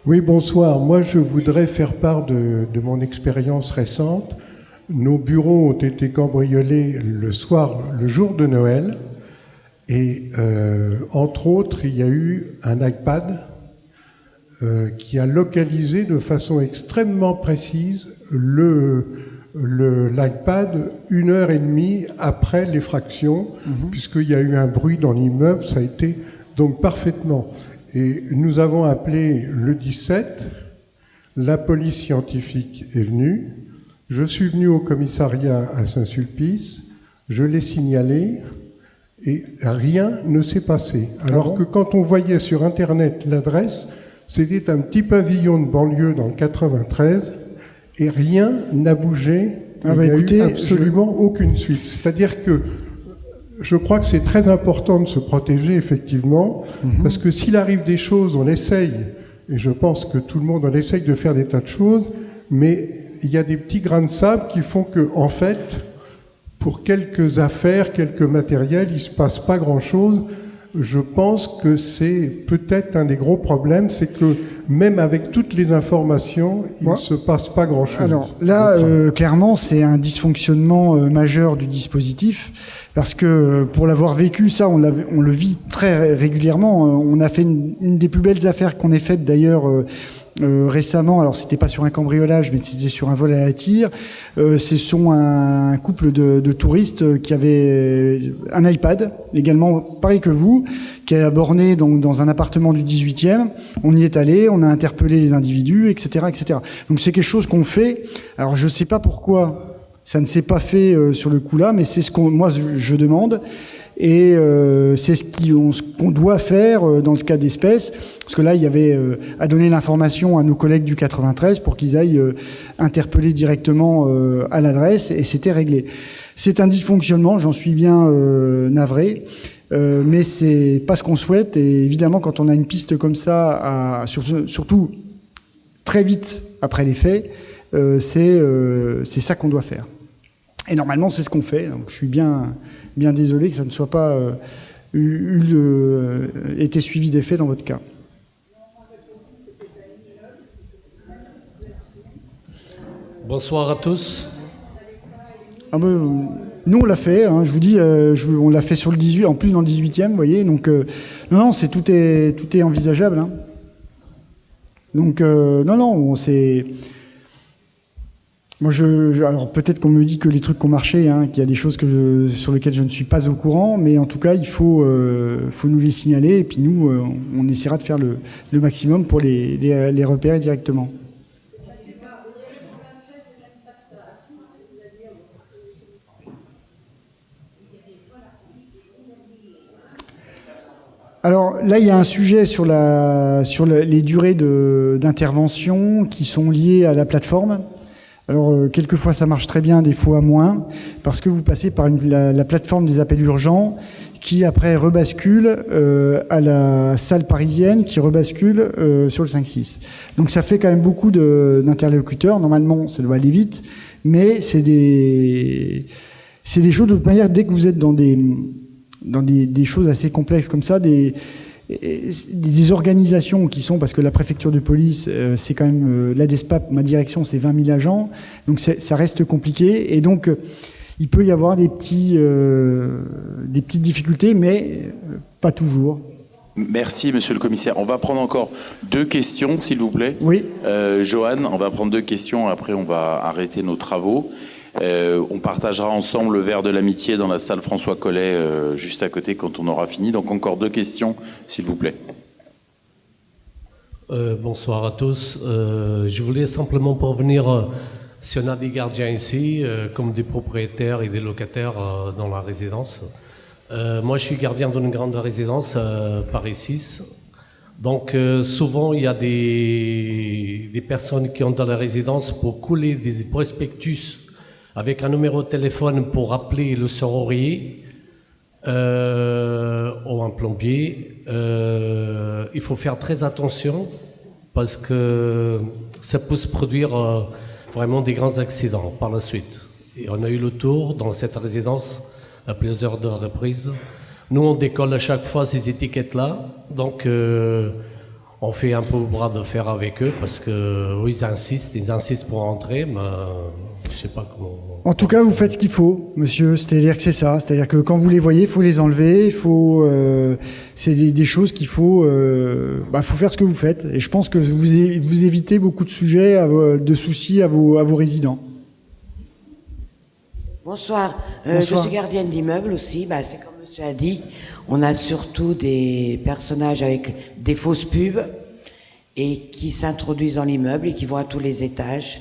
Oui, bonsoir. Moi, je voudrais faire part de mon expérience récente. Nos bureaux ont été cambriolés le jour de Noël. Et entre autres, il y a eu un iPad qui a localisé de façon extrêmement précise l'iPad 1h30 après l'effraction, puisqu'il y a eu un bruit dans l'immeuble, ça a été donc parfaitement. Et nous avons appelé le 17, la police scientifique est venue, je suis venu au commissariat à Saint-Sulpice, je l'ai signalé, et rien ne s'est passé. Alors que quand on voyait sur Internet l'adresse, c'était un petit pavillon de banlieue dans le 93, et rien n'a bougé. Il n'y a eu absolument aucune suite. C'est-à-dire que je crois que c'est très important de se protéger, effectivement, parce que s'il arrive des choses, on essaye, et je pense que tout le monde, on essaye de faire des tas de choses, mais il y a des petits grains de sable qui font que, en fait, pour quelques affaires, quelques matériels, il ne se passe pas grand-chose. Je pense que c'est peut-être un des gros problèmes, c'est que même avec toutes les informations, il ne se passe pas grand-chose. Alors là, clairement, c'est un dysfonctionnement majeur du dispositif, parce que pour l'avoir vécu, ça, on le vit très régulièrement. On a fait une des plus belles affaires qu'on ait faites d'ailleurs récemment. Alors c'était pas sur un cambriolage, mais c'était sur un vol à la tire. Ce sont un couple de touristes qui avaient un iPad, également pareil que vous, qui a borné donc dans un appartement du 18e. On y est allé, on a interpellé les individus, etc., etc. Donc c'est quelque chose qu'on fait. Alors je sais pas pourquoi ça ne s'est pas fait sur le coup là, mais c'est ce moi je demande. Et c'est ce qu'on doit faire dans le cas d'espèces, parce que là il y avait à donner l'information à nos collègues du 93 pour qu'ils aillent interpeller directement à l'adresse, et c'était réglé. C'est un dysfonctionnement, j'en suis bien navré, mais c'est pas ce qu'on souhaite. Et évidemment, quand on a une piste comme ça, surtout très vite après les faits, c'est ça qu'on doit faire. Et normalement, c'est ce qu'on fait. Donc, je suis bien désolé que ça ne soit pas été suivi des faits dans votre cas. Bonsoir à tous. Nous, on l'a fait, hein, je vous dis, on l'a fait sur le 18, en plus dans le 18e, vous voyez. Donc, non, tout est envisageable. Hein. Donc, non, c'est... Moi, alors peut-être qu'on me dit que les trucs ont marché, hein, qu'il y a des choses sur lesquelles je ne suis pas au courant, mais en tout cas, il faut nous les signaler, et puis nous, on essaiera de faire le maximum pour les repérer directement. Alors là, il y a un sujet sur les durées d'intervention qui sont liées à la plateforme. Alors, quelquefois, ça marche très bien, des fois moins, parce que vous passez par la plateforme des appels urgents qui, après, rebascule à la salle parisienne, qui rebascule sur le 5-6. Donc, ça fait quand même beaucoup d'interlocuteurs. Normalement, ça doit aller vite, mais c'est des choses, de toute manière, dès que vous êtes dans des choses assez complexes comme ça, des organisations qui sont, parce que la préfecture de police, c'est quand même l'ADESPAP, ma direction, c'est 20 000 agents, donc ça reste compliqué, et donc il peut y avoir des petites difficultés, mais pas toujours. Merci, monsieur le commissaire. On va prendre encore 2 questions, s'il vous plaît. Oui. Johan, on va prendre 2 questions, après on va arrêter nos travaux. On partagera ensemble le verre de l'amitié dans la salle François Collet, juste à côté, quand on aura fini. Donc encore 2 questions, s'il vous plaît. Bonsoir à tous. Je voulais simplement prévenir si on a des gardiens ici, comme des propriétaires et des locataires dans la résidence. Moi, je suis gardien d'une grande résidence, Paris 6. Donc souvent, il y a des personnes qui ont dans la résidence pour couler des prospectus avec un numéro de téléphone pour appeler le serrurier ou un plombier. Il faut faire très attention parce que ça peut se produire vraiment des grands accidents par la suite. Et on a eu le tour dans cette résidence à plusieurs reprises. Nous, on décolle à chaque fois ces étiquettes-là. Donc, on fait un peu bras de fer avec eux parce que ils insistent pour rentrer, mais je sais pas comment. En tout cas, vous faites ce qu'il faut, monsieur. C'est-à-dire que c'est ça. C'est-à-dire que quand vous les voyez, il faut les enlever. C'est des choses qu'il faut. Faut faire ce que vous faites. Et je pense que vous évitez beaucoup de sujets, de soucis à vos résidents. Bonsoir. Je suis gardienne d'immeuble aussi. C'est comme monsieur a dit, on a surtout des personnages avec des fausses pubs et qui s'introduisent dans l'immeuble et qui vont à tous les étages.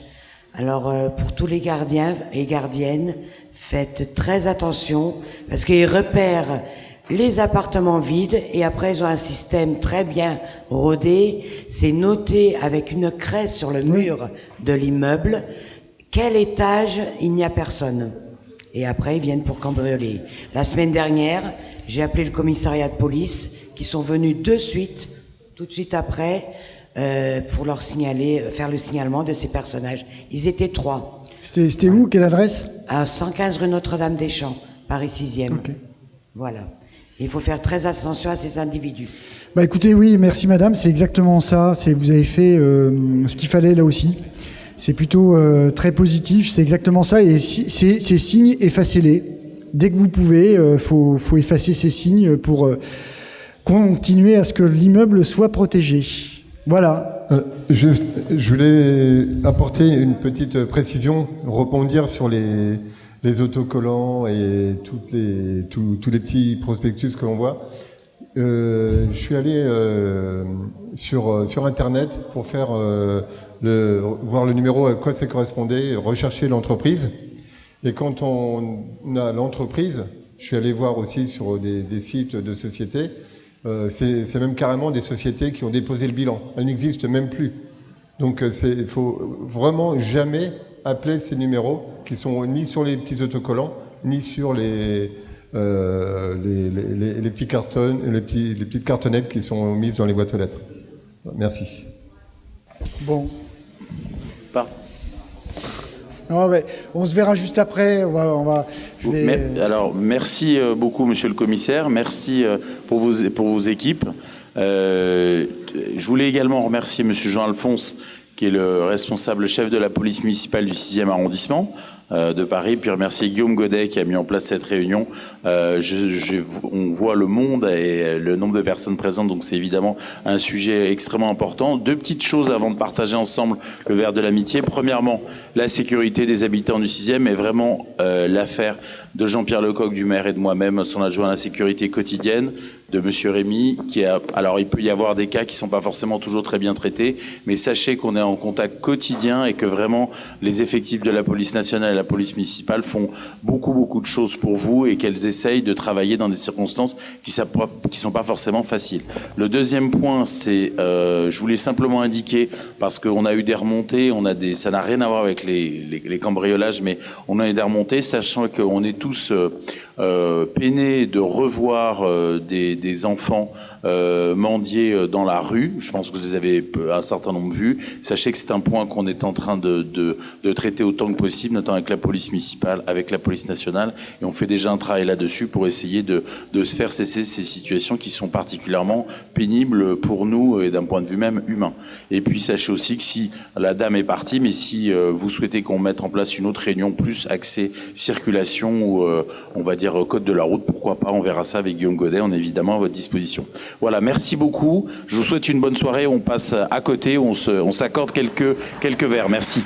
Alors, pour tous les gardiens et gardiennes, faites très attention parce qu'ils repèrent les appartements vides et après ils ont un système très bien rodé. C'est noté avec une craie sur le mur de l'immeuble quel étage il n'y a personne. Et après, ils viennent pour cambrioler. La semaine dernière, j'ai appelé le commissariat de police qui sont venus tout de suite après, pour leur faire le signalement de ces personnages. Ils étaient 3. C'était où? Quelle adresse? À 115 rue Notre-Dame-des-Champs, Paris 6e. Okay. Voilà. Il faut faire très attention à ces individus. Écoutez, oui, merci madame, c'est exactement ça. Vous avez fait ce qu'il fallait là aussi. C'est plutôt très positif, c'est exactement ça. Et ces signes, effacez-les. Dès que vous pouvez, faut effacer ces signes pour continuer à ce que l'immeuble soit protégé. Voilà. Je voulais apporter une petite précision, rebondir sur les autocollants et tous les petits prospectus que l'on voit. Je suis allé sur Internet pour faire voir le numéro à quoi ça correspondait, rechercher l'entreprise. Et quand on a l'entreprise, je suis allé voir aussi sur des sites de sociétés. C'est même carrément des sociétés qui ont déposé le bilan. Elles n'existent même plus. Donc il faut vraiment jamais appeler ces numéros qui sont ni sur les petits autocollants, ni sur les petits cartons, les petites cartonnettes qui sont mises dans les boîtes aux lettres. Merci. Bon. On se verra juste après. Alors, merci beaucoup, monsieur le commissaire. Merci pour vos équipes. Je voulais également remercier monsieur Jean-Alphonse, qui est le responsable chef de la police municipale du 6e arrondissement de Paris, puis remercier Guillaume Godet qui a mis en place cette réunion. On voit le monde et le nombre de personnes présentes, donc c'est évidemment un sujet extrêmement important. 2 petites choses avant de partager ensemble le verre de l'amitié. Premièrement, la sécurité des habitants du 6e est vraiment l'affaire de Jean-Pierre Lecoq, du maire, et de moi-même, son adjoint à la sécurité quotidienne, de monsieur Rémy, alors il peut y avoir des cas qui sont pas forcément toujours très bien traités, mais sachez qu'on est en contact quotidien et que vraiment les effectifs de la police nationale et la police municipale font beaucoup de choses pour vous et qu'elles essayent de travailler dans des circonstances qui sont pas forcément faciles. Le deuxième point, c'est, je voulais simplement indiquer, parce qu'on a eu des remontées, ça n'a rien à voir avec les cambriolages, mais on a eu des remontées, sachant qu'on est tous peinés de revoir des enfants mendier dans la rue. Je pense que vous les avez un certain nombre vus. Sachez que c'est un point qu'on est en train de traiter autant que possible, notamment avec la police municipale, avec la police nationale, et on fait déjà un travail là-dessus pour essayer de se faire cesser ces situations qui sont particulièrement pénibles pour nous et d'un point de vue même humain. Et puis sachez aussi que si la dame est partie, mais si vous souhaitez qu'on mette en place une autre réunion plus axée circulation ou on va dire code de la route, pourquoi pas, on verra ça avec Guillaume Godet, on est évidemment à votre disposition. Voilà, merci beaucoup. Je vous souhaite une bonne soirée. On passe à côté, on s'accorde quelques verres. Merci.